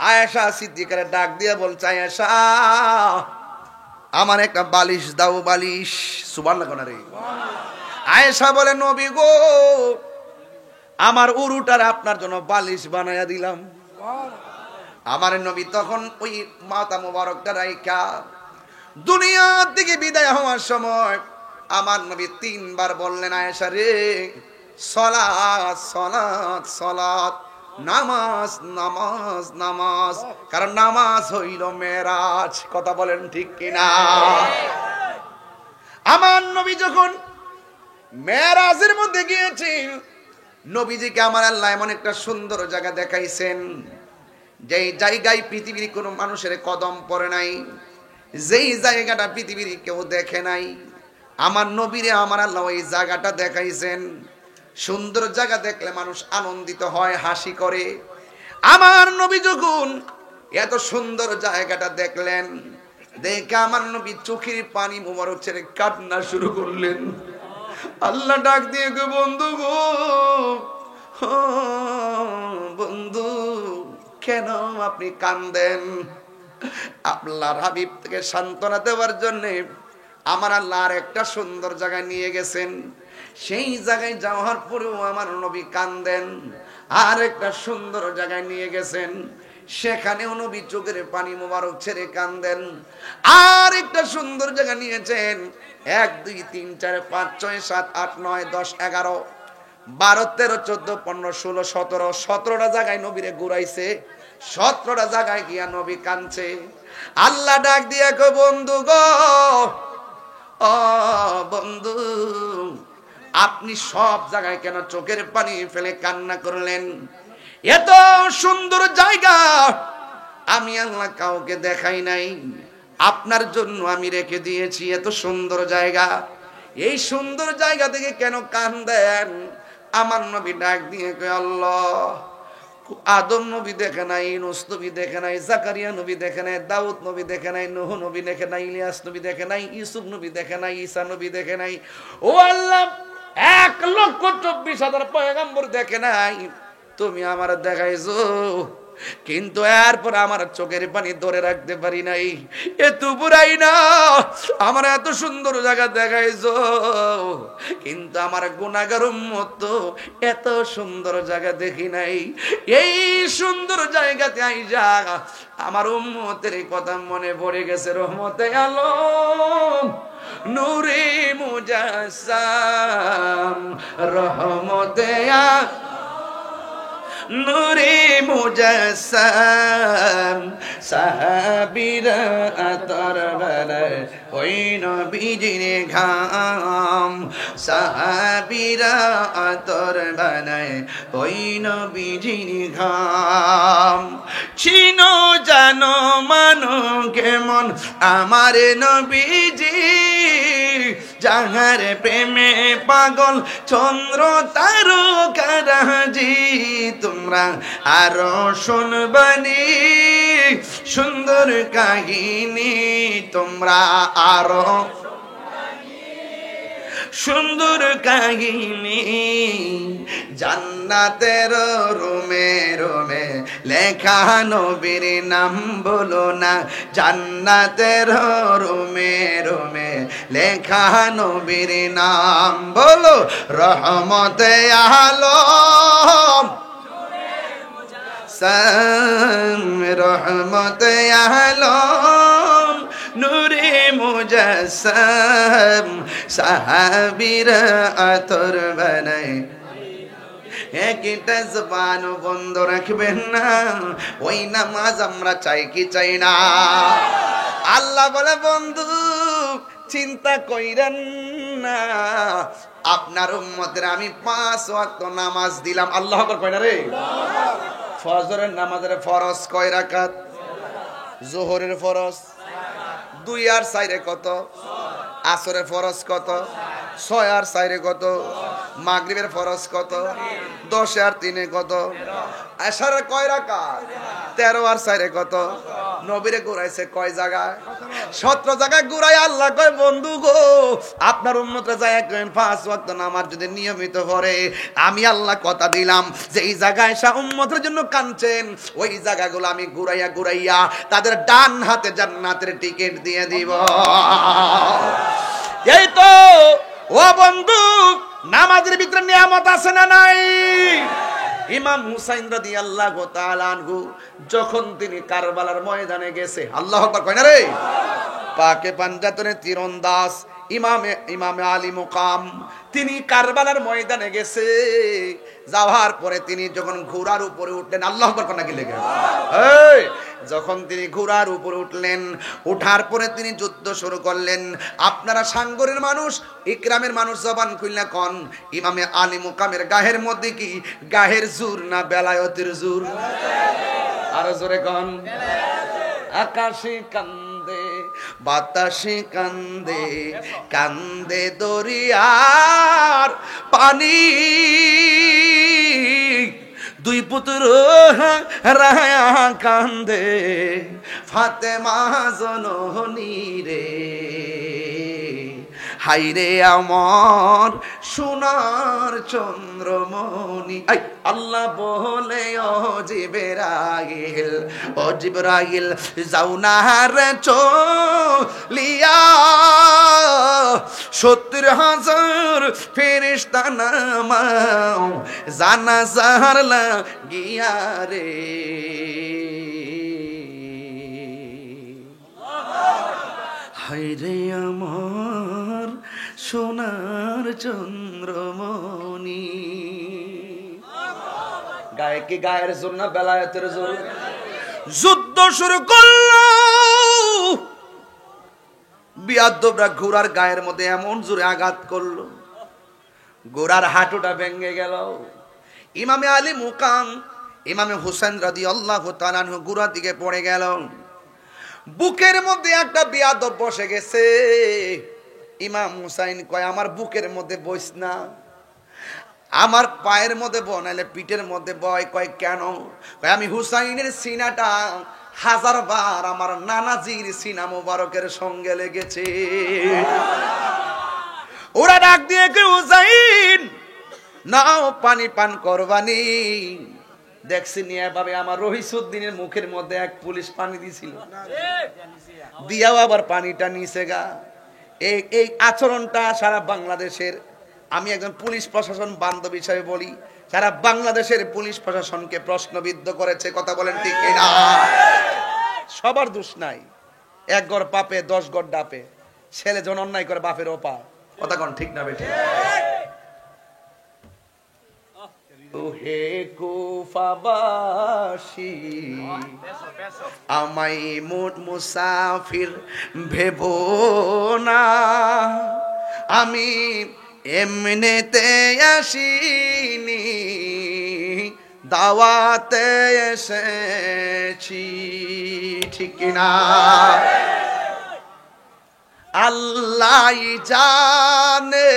আয়েশা সিদ্দিকারে ডাক দিয়ে বলছে, আয়েশা আমার একটা বালিশ দাও, বালিশ। সুবহানাল্লাহ কোন রে? আয়েশা বলে নবী গো, আমার উরুটার আপনার জন্য বালিশ বানায়া দিলাম। আমার নবী তখন ওই মাথা মোবারকটা রাইখা দুনিয়ার দিকে বিদায় হওয়ার সময় আমার নবী 3 বার বললেন, আয়েশা রে, সালাত সালাত সালাত, নামাজ নামাজ নামাজ, কারণ নামাজ হইল মেরাজ। কথা বলেন ঠিক কিনা? আমার নবী যখন মেরাজের মধ্যে গিয়েছেন, নবীজিকে আমার আল্লাহ এমন একটা সুন্দর জায়গা দেখাইছেন, যেই জায়গায় পৃথিবীর কোনো মানুষের কদম পড়ে নাই, যেই জায়গাটা পৃথিবীর কেউ দেখে নাই, আমার নবীরে আমার আল্লাহ ওই জায়গাটা দেখাইছেন। সুন্দর জায়গা দেখলে মানুষ আনন্দিত হয়, হাসি করে। আমার নবী যখন এত সুন্দর জায়গাটা দেখলেন, দেখে আমার নবী চোখের পানি মোবারক ছেড়ে কান্না শুরু করলেন। আল্লাহ ডাক দিয়ে গো, বন্ধু গো, বন্ধু কেন আপনি কান্দেন? আল্লাহর হাবিব থেকে সান্ত্বনা দেওয়ার জন্য আমার আল্লাহ আর একটা সুন্দর জায়গায় নিয়ে গেছেন। সেই জায়গায় যাওয়ার পরেও আমার নবী কান্দেন। আর একটা সুন্দর জায়গায় নিয়ে গেছেন, সেখানেও নবী চোখের পানি মোবারক ছেড়ে কান্দেন। আর একটা সুন্দর জায়গা নিয়েছেন, 1 2 3 4 5 6 7 8 9 10 11 12 13 14 15 16 17 17টা জায়গায় নবীরে ঘুরাইছে। 17টা জায়গায় গিয়া নবী কাঁদছে। আল্লাহ ডাক দিয়া কো, বন্ধু গো, ও বন্ধু, আপনি সব জায়গায় কেন চোখের পানি ফেলে কান্না করলেন? এত সুন্দর জায়গা আমি আল্লাহ কাউকে দেখাই নাই, আপনার জন্য আমি রেখে দিয়েছি। এত সুন্দর জায়গা, এই সুন্দর জায়গা থেকে কেন কান্দেন? আমার নবী ডাক দিয়ে কয়, আল্লাহ, আদম নবী দেখে নাই, ইউনূস নবী দেখে নাই, জাকারিয়া নবী দেখে নাই, দাউদ নবী দেখে নাই, নূহ নবী দেখে নাই, ইলিয়াস নবী দেখে নাই, ইউসুফ নবী দেখে নাই, ঈসা নবী দেখে নাই। ও আল্লাহ, 1,24,000 পয়গম্বর দেখে নাই, তুমি আমার দেখাইছো, কিন্তু এরপর আমার চোখের পানি ধরে রাখতে পারি নাই। এত বুড়াই না, আমার এত সুন্দর জায়গা দেখাইছো, কিন্তু আমার গুনাহগার উম্মত তো এত সুন্দর জায়গা দেখি নাই। এই সুন্দর জায়গাতে আইজা আমার উম্মতের কথা মনে পড়ে গেছে। রহমতে আলম নূরে মুজাসসাম, রহমতে নূরে মুজাসসাম, সাহাবীরা আতর বানায় ওই নবীজির ঘাম, সাহাবীরা আতর বানায় ওই নবীজির ঘাম। চিনো জানো মানো কেমন আমার নবীজি, যাহার প্রেমে পাগল চন্দ্র তারকারাজি। তোমরা আরো শুনবানি সুন্দর কাহিনী, তোমরা আরো সুন্দর কাহিনী। জান্নাতের রুমে রুমে লেখা নবীর নাম বলো না, জান্নাতের রুমে রুমে লেখা নবীর নাম বলো। রহমতে আলম, রহমতে আলম নূরে মুজাসসাম, সাহাবীরা আতর বানায়। একটা জবান বন্ধ রাখবেন না, ওই নামাজ আমরা চাই কি চাই না? আল্লাহ বলে, বন্ধু চিন্তা কইরেন না, আপনার উম্মতের আমি 5 ওয়াক্ত নামাজ দিলাম। আল্লাহু আকবার কয় না রে? ফজরের নামাজের ফরজ কয় রাকাত? যোহরের ফরজ 2 আর 4 কত? আসরের ফরজ কত? 6 আর 4 কত? মাগরিবের ফরজ কত? 10 আর 3 কত? এশারের কয় রাকাত? 13 আর 4 কত? নবীরে ঘুরাইছে কয় জায়গায়? 17 জায়গায় ঘুরাই। আল্লাহ কয়, বন্ধু গো, আপনার উম্মতরা যায় 5 ওয়াক্ত নামাজ যদি নিয়মিত পড়ে, আমি আল্লাহ কথা দিলাম যে এই জায়গায় সা উম্মতের জন্য কাঁদছেন, ওই জায়গাগুলো আমি ঘুরাইয়া ঘুরাইয়া তাদের ডান হাতে জান্নাতের টিকিট দিয়ে দিব। এই তো ও বন্ধু, নামাজের ভিতরে নিয়ামত আছে না নাই? ইমাম হুসাইন রাদিয়াল্লাহু তাআলা আনহু যখন তিনি কারবালার ময়দানে গেছে, আল্লাহু আকবার কয় না রে? পাকে পাঞ্জাতনে তীরন্দাজ ইমামে আলী মুকাম, তিনি কারবালার ময়দানে গেছে। যাওয়ার পরে তিনি যখন ঘোড়ার উপরে উঠলেন, আল্লাহু আকবার কোন নাকি লেগে, এই যখন তিনি ঘোড়ার উপরে উঠলেন, উঠার পরে তিনি যুদ্ধ শুরু করলেন। আপনারা সাঙ্গরের মানুষ, ইকরামের মানুষ, জবান খুলনা কোন ইমামে আলী মুকামের গায়ের মধ্যে কি গায়ের জোর না বেলায়েতের জোর? আরো জোরে কোন। আকাশে কান্দে বাতাসে কান্দে, কান্দে দরিয়ার পানি, দুই পুত্র রায়া কান্দে ফাতেমা জননী রে। হাইরে আমার সোনার চন্দ্রমণি, আল্লাহ বলে ও জিবরাইল, ও জিবরাইল যাও না রে চলিয়া, 70,000 ফেরেশতা নামাও জানাজার লাগিয়া রে। হায়রে আমার সোনার চন্দ্রমণি। গায়ে কি গায়ের জোর না বেলায়েতের জোর? যুদ্ধ শুরু করলো বিয়াদ্দবরা ঘোড়ার গায়ের মধ্যে এমন জোরে আঘাত করলো, ঘোড়ার হাঁটুটা ভেঙে গেল। ইমামে আলী মুকাম ইমামে হুসেন রাদিয়াল্লাহু তাআলা আনহু ঘোড়া দিকে পড়ে গেল। বুকের মধ্যে একটা বিয়াদব বসে গেছে। ইমাম হুসাইন কয়, আমার বুকের মধ্যে বইস না, আমার পায়ের মধ্যে বয়, নাহলে পিঠের মধ্যে বয়। কয় কেন? কয় আমি হুসাইনের সিনাটা 1000 বার আমার নানাজির সিনা মোবারকের সঙ্গে লেগেছে। ওরা ডাক দিয়ে কে, হুসাইন নাও পানি পান করবানি। দেখছি নিয়ে ভাবে আমার রহিসউদ্দিনের মুখের মধ্যে এক পুলিশ পানি দিছিল, দিয়াও আবার পানিটা নিচে গা। এই আচরণটা সারা বাংলাদেশের, আমি একজন পুলিশ প্রশাসন বান্ধব হিসাবে বলি, সারা বাংলাদেশের পুলিশ প্রশাসনকে প্রশ্নবিদ্ধ করেছে। কথা বলেন ঠিক কিনা? সবার দোষ নাই, এক গড় পাপে 10 গড় ডাপে। ছেলে যখন অন্যায় করে বাপের ওপা। কথা কোন ঠিক না বেঠিক? হে কুফাবাসী আমাই মুসাফির ভেবো না, আমি এমনিতে আসিনি, দাওয়াতে এসেছি। ঠিক কিনা? আল্লাহ জানে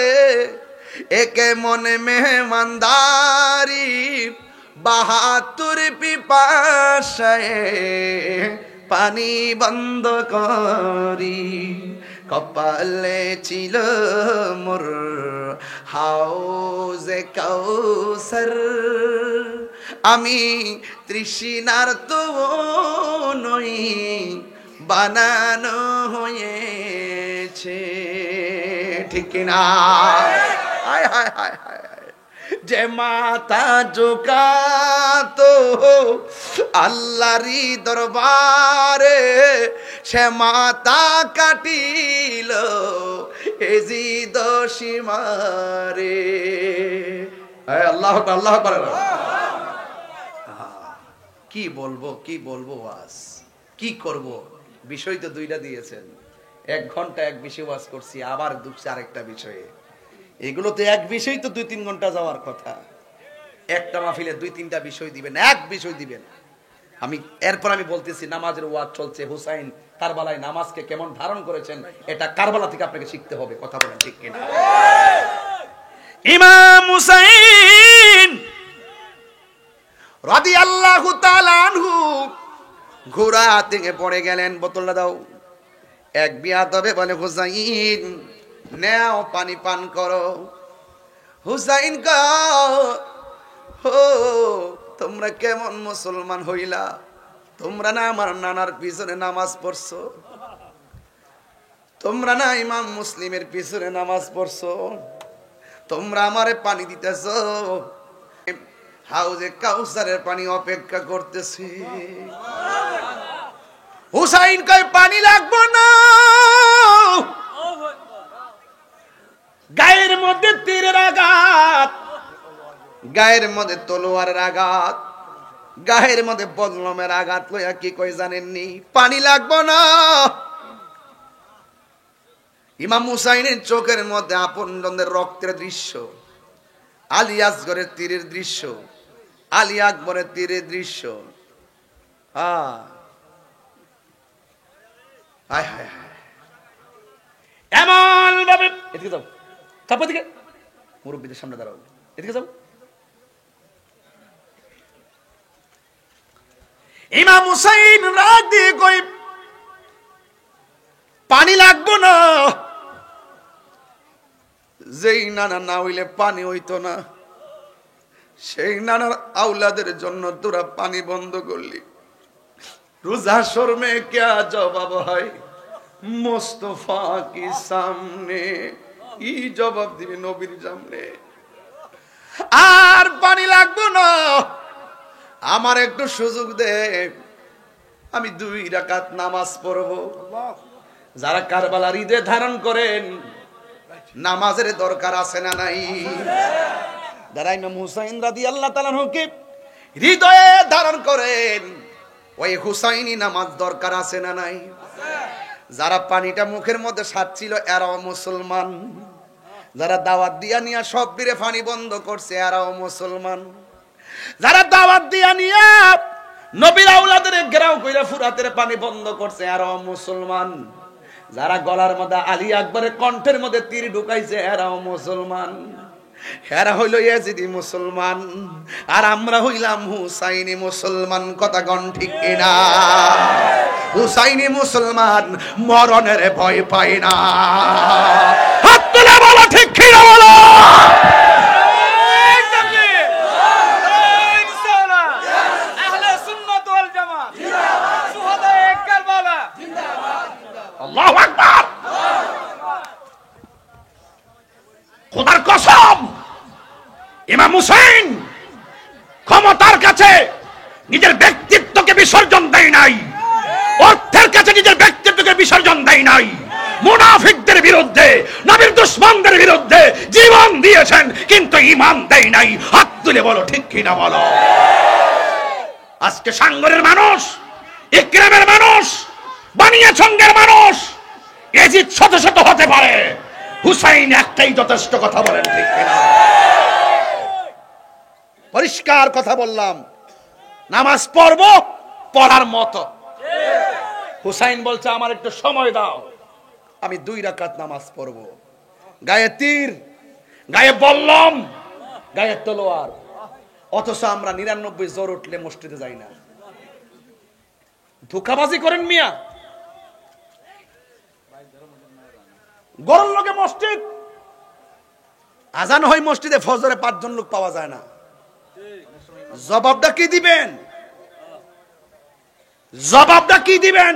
একে মনে মেহমানদারি, 72 পিপাসায় পানি বন্ধ করি। কপালে ছিল মোর হাউজে কাউসার, আমি তৃষ্ণার তো নই, বানানো হয়েছে। ঠিক না? হায় হায় হায় হায়, যে মাথা ঝুঁকাতো আল্লাহরই দরবারে, সে মাথা কাটিল এজিদ সীমারে। আল্লাহ আল্লাহ কি বলবো, কি বলবো, ওয়াজ কি করব? বিষয় তো দুইটা দিয়েছেন, 1 ঘন্টা এক বিষয় ওয়াজ করছি, আবার ঢুকছে আরেকটা বিষয়ে। এগুলো তো এক বিষয় তো 2-3 ঘন্টা যাওয়ার কথা। একটা মাহফিলে 2-3টা বিষয় দিবেন, এক বিষয় দিবেন। এরপর আমি বলতেছি নামাজের ওয়াজ চলছে, হুসাইন কারবালায় নামাজকে কেমন ধারণ করেছেন, এটা কারবালা থেকে আপনাকে শিখতে হবে। কথা বলেন ঠিক কিনা? ইমাম হুসাইন রাদিয়াল্লাহু তাআলা আনহু ঘোড়া থেকে পড়ে গেলেন। বোতলটা দাও। এক বিয়াদবে বলে, হুসাইন নাও পানি পান করো। হুসাইন হো, তোমরা কেমন মুসলমান হইলা? তোমরা না আমার নানার পিছনে নামাজ পড়ছো, তোমরা না ইমাম মুসলিমের পিছনে নামাজ পড়ছো, তোমরা আমারে পানি দিতেছো, হাউজে কাউসারের পানি অপেক্ষা করতেছি। হুসাইন কয়, পানি লাগবো না, গায়ের মধ্যে তীরের আঘাত, গায়ের মধ্যে তলোয়ারের আঘাত, গায়ের মধ্যে বদলমের আঘাত লইয়া কি কই জানেননি? পানি লাগবো না। ইমাম হুসাইনের চোখের মধ্যে আপনজনদের রক্তের দৃশ্য, আলী আসগরের তীরের দৃশ্য, আলী আকবরের তীরের দৃশ্য। এমন ভাবে, এদিকে যাও, তারপর দিকে মুরব্বীদের সামনে দাঁড়াও, এদিকে যাও। ইমাম হুসাইন রাগ দিয়ে কই, পানি লাগবো না। যেই নানা না হইলে পানি হইতো না, সেই নানার আওলাদের জন্য তোরা পানি বন্ধ করলি। রোজা শর্মে क्या জবাব হয় মুস্তফা কি সামনে, ই জবাব দিবি নবীর সামনে। আর পানি লাগবো না, আমার একটু সুযোগ দে, আমি 2 রাকাত নামাজ পড়বো। যারা কারবালার ঈদে ধারণ করেন, নামাজের দরকার আছে না নাই? যারা ইমাম হুসাইন রাদিয়াল্লাহু তাআলা আনহুকে হৃদয়ে ধারণ করেন, ওই হুসাইনি নামাজ দরকার আছে না নাই? যারা পানিটা মুখের মধ্যে সাচ্ছিল এরাও মুসলমান, যারা দাওয়াত দিয়া নিয়া সব বীরে পানি বন্ধ করছে এরাও মুসলমান, যারা দাওয়াত দিয়া নিয়া নবীর আওলাদের ঘেরাও কইরা ফুরাতের পানি বন্ধ করছে এরাও মুসলমান, যারা গলার মধ্যে আলী আকবরের কণ্ঠের মধ্যে তীর ঢুকাইছে এরাও মুসলমান। এরা হইল ইয়াজিদি মুসলমান, আর আমরা হইলাম হুসাইনি মুসলমান। কথা কোন ঠিক কিনা? হুসাইনি মুসলমান, মরণের ভয় পায় না। হাত তুলে বলো ঠিক কিনা বলো। আল্লাহু আকবার। খোদার কসম, ইমাম হুসাইন ক্ষমতার কাছে নিজের ব্যক্তিত্বকে বিসর্জন দেয় নাই, অর্থের কাছে নিজের ব্যক্তিত্বকে বিসর্জন দেয় নাই। মুনাফিকদের বিরুদ্ধে, নবীর দুশমনদের বিরুদ্ধে জীবন দিয়েছেন, কিন্তু ঈমান দেয় নাই। হাত তুলে বলো ঠিক কিনা বলো। আজকে সাঙ্গরের মানুষ, ইকরামের মানুষ, বানিয়াচঙ্গের মানুষ ইয়াজিদ শত শত হতে পারে, হুসাইন একটাই যথেষ্ট। কথা বলেন ঠিক কিনা? পরিষ্কার কথা বললাম, নামাজ পড়ব পড়ার মতো। হুসাইন বলছে আমার একটু সময় দাও, আমি 2 রাকাত নামাজ পড়ব। গায়ে তীর, গায়ে বল্লম, গায়ে তলোয়ার, অথচ আমরা 99 জ্বর উঠলে মসজিদে যাই না। ধোঁকাবাজি করেন মিয়া। গরম লোকে মসজিদ, আজান হয় মসজিদে, ফজরে 5 জন লোক পাওয়া যায় না। জবাবটা কি দিবেন? জবাবটা কি দিবেন?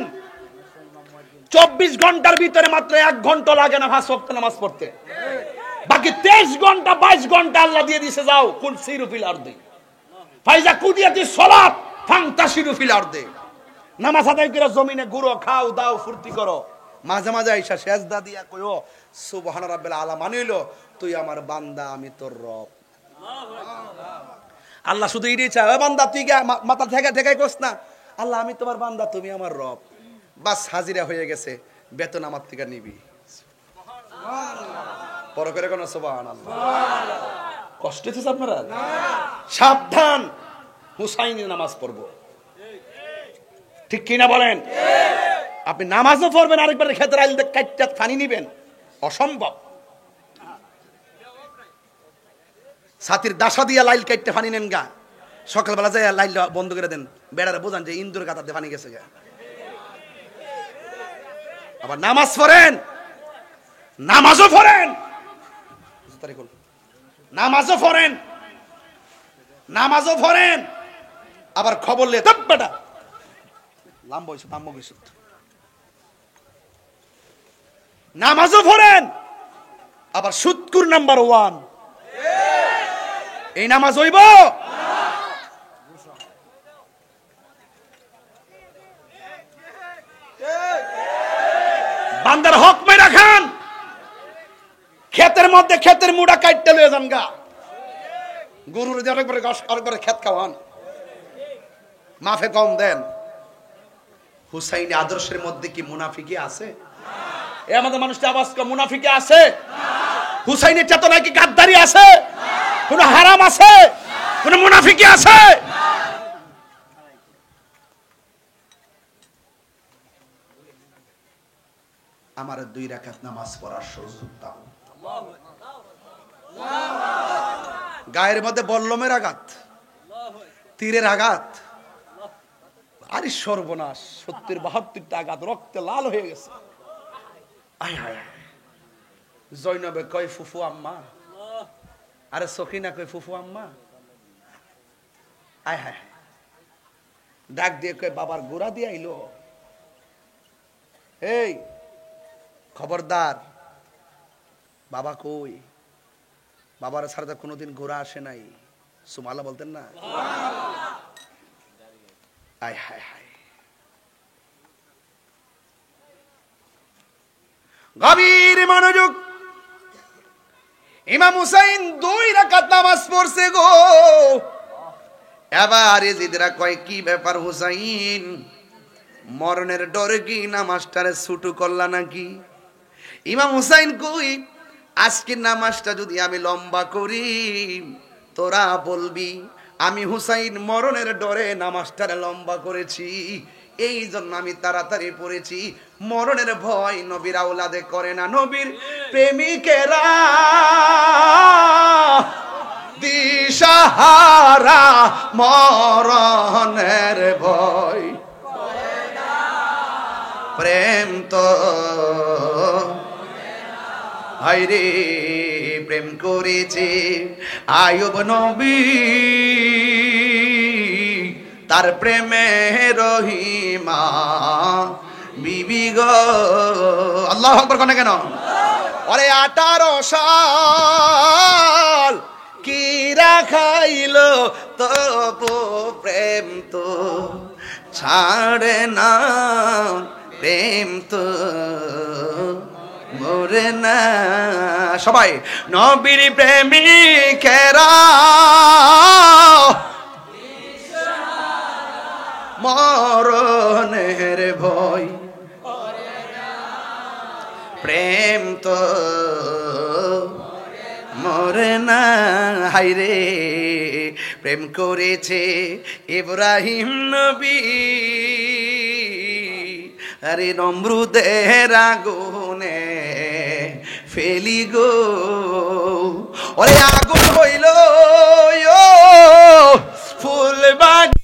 24 ঘন্টার ভিতরে মাত্র 1 ঘন্টা লাগে না 5 ওয়াক্ত নামাজ পড়তে, বাকি 23 ঘন্টা 22 ঘন্টা আল্লাহ দিয়ে দিছে। যাও কুল সিরু ফিল আরদি ফাইজা কুদিয়াতি সালাত ফান্তাশিরু ফিল আরদি। নামাজ আদায় করে জমিনে ঘুরো, খাও দাও, ফুর্তি করো। মাঝে মাঝে আইসা সেজদা দিয়া কইও সুবহান রাব্বিল আলা, মানিলো তুই আমার বান্দা, আমি তোর রব। আল্লাহ শুধু এটাই চায়, ওই বান্দা তুই মাথা থেকে থেকে কস না, আল্লাহ আমি তোমার বান্দা, তুমি আমার রব। বাস হাজিরা হয়ে গেছে, বেতন আমার থেকে নিবি। পর করে কোন সুবহানাল্লাহ। কষ্ট হচ্ছে আপনারা? সাবধান, হুসাইনি নামাজ পড়বো, ঠিক কিনা বলেন? আপনি নামাজও পড়বেন, আরেকবার খেতে রাইল কাটটা পানি নিবেন, অসম্ভব। ছাতির দাসা দিয়া লাইল কাটতে পানি নেন গা, সকালবেলা যায় লাইল বন্ধ করে দেন, বেড়ারে বোঝান যে ইন্দুর কাতাতে পানি গেছে গা। আবার নামাজ পড়েন, নামাজও পড়েন, নামাজও পড়েন, নামাজও পড়েন, আবার খবর লে বেটা লাম বইস তাম্ম বইস, নামাজও পড়েন, আবার সুৎকুর নাম্বার 1। এই নামাজ হইব? বান্দার হক মেরা খান, ক্ষেতের মধ্যে ক্ষেতের মুড়া কাটতে লয়ে যান গা, গরুর আরেকবারে ক্ষেত খাওয়ান, মাফে কম দেন। হুসাইনি আদর্শের মধ্যে কি মুনাফিকি আছে? এ আমাদের মানুষটা আওয়াজ করে, মুনাফিকি আছে? হুসাইনের চেতনায় কি গাদ্দারি আছে? কোন হারাম আছে? কোন মুনাফিকি আছে? আমার 2 রাকাত নামাজ পড়ার সুযোগ দাও। গায়ের মধ্যে বল্লমের আঘাত, তীরের আঘাত, আরে সর্বনাশ, 70-72টা আঘাত, রক্তে লাল হয়ে গেছে। আয় হায়, জৈনবে কয় ফুফু আম্মা, আরে সখিনা কয় ফুফু আম্মা। আয় হায়, ডাক দিয়ে কয় বাবার গোড়া দিয়ে আইলো। এই খবরদার, বাবা কই? বাবার ছাড়া কোনোদিন গোড়া আসে নাই। সুবহানাল্লাহ বলতেন না? আয় হায় হায়, গভীর মনোযোগ। ইমাম হুসাইন 2 রাকাত নামাজ পড়ছে গো। এবার এজিদরা কয় কি ব্যাপার হুসাইন, মরণের ডরে কি নামাজটারে ছুটু করলা নাকি? ইমাম হুসাইন কই, আজকের নামাজটা যদি আমি লম্বা করি তোরা বলবি আমি হুসাইন মরণের ডরে নামাজটারে লম্বা করেছি, এই জন্য আমি তাড়াতাড়ি পড়েছি। মরণের ভয় নবীর আওলাদে করে না, নবীর প্রেমিকেরা দিশাহারা মরণের ভয়। প্রেম তো হায়রে প্রেম করেছে আয়ুব নবী, তার প্রেমে রহিমা বিবি গো। আল্লাহু আকবার কোন কেন? ওরে 18 সাল কি রাখাইল তবু প্রেম তো ছাড়ে না, প্রেম তো মরে না। সবাই নবীর প্রেমিকেরা মরণের ভয়, প্রেম তো মরে না। হায়রে প্রেম করেছে ইব্রাহিম নবী, আরে নমরুদের আগুনে ফেলি গো। ওরে আগুন হইল ফুল বাগির,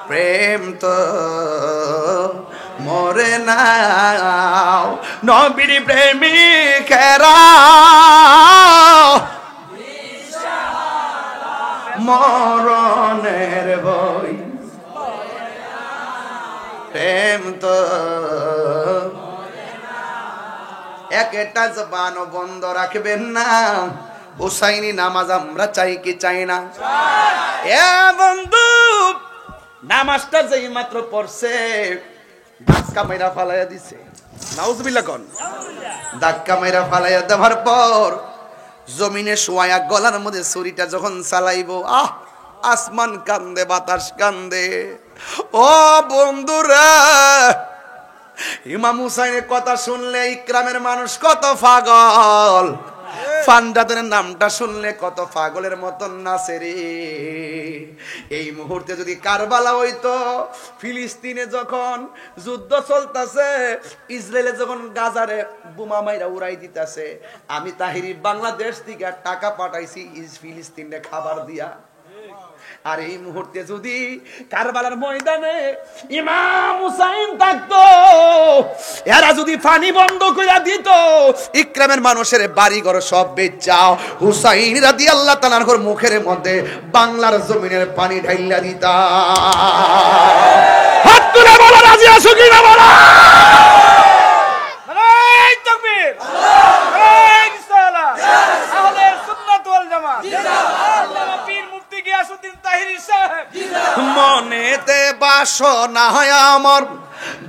প্রেম তো মরে না। নবীর প্রেমিকেরা মরণের ভয়, প্রেম তো একটা জবান বন্ধ রাখবেন না। হুসাইনি নামাজ আমরা চাই কি চাই না? এ বন্ধু, নামাজটা যেই মাত্র পড়ছে ধাক্কা মেরা ফালাইয়া দিছে, নাউজুবিল্লাহ কোন, ধাক্কা মেরা ফালাইয়া দেওয়ার পর জমিনে শোয়া গলার মধ্যে ছুরিটা যখন চালাইবো, আসমান কান্দে, বাতাস কান্দে। ও বন্ধুরা, ইমাম হুসাইনের কথা শুনলে ইকরামের মানুষ কত পাগল, ফান্ডাদের নামটা শুনলে কত পাগলের মতন নাচে রে। এই মুহূর্তে যদি কারবালা হইতো, ফিলিস্তিনে যখন যুদ্ধ চলতেছে, ইসরায়েলে যখন গাজারে বোমা মাইরা উড়াই দিতেছে, আমি তাহিরি বাংলাদেশ থেকে টাকা পাঠাইছি ফিলিস্তিনে খাবার দিয়া। আর এই মুহূর্তে যদি কারবালার ময়দানে ইমাম হুসাইন থাকতো, এরা যদি পানি বন্ধ করে দিত, ইকরামের মানুষের বাড়ি ঘর সব বেচাও, হুসাইন রাদিয়াল্লাহু তাআলার মুখের মধ্যে বাংলার জমিনের পানি ঢাইলা দিতা। হাত তুলে বলো রাজি আছো কি না বলো? নারায়ে তাকবীর, নারায়ে রিসালাত, আহলে সুন্নাত ওয়াল জামাত, আল্লামা পীর মুফতি গিয়াসউদ্দিন তাহিরি সাহেব। মনেতে বাসনা আমার,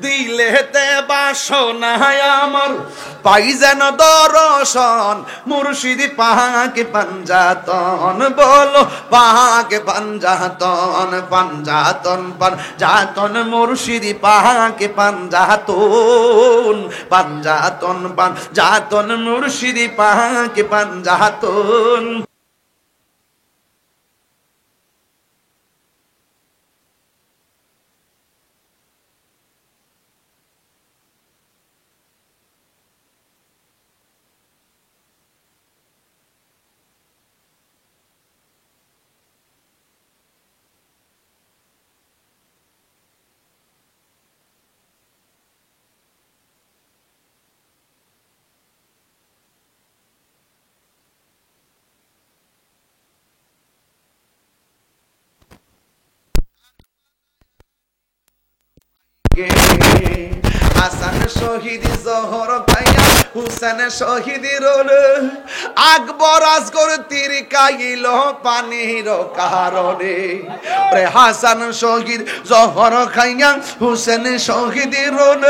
দিলেতে বাসনা আমার, পাই যেন দর্শন মুর্শিদ পাকে পাঞ্জাতন। বলো পাকে পাঞ্জাতন, পাঞ্জাতন পাঞ্জাতন মুর্শিদ পাকে পাঞ্জাতন, পাঞ্জাতন পাঞ্জাতন মুর্শিদ পাকে পাঞ্জাতন। হাসান শহীদ জহর ভাইয়া, হুসেন শহীদ রোল, আকবর আসগর তীর কাইল পানির কারণে। হাসান শহীদ জহর খাইয়া, হুসেন শহীদ রোল,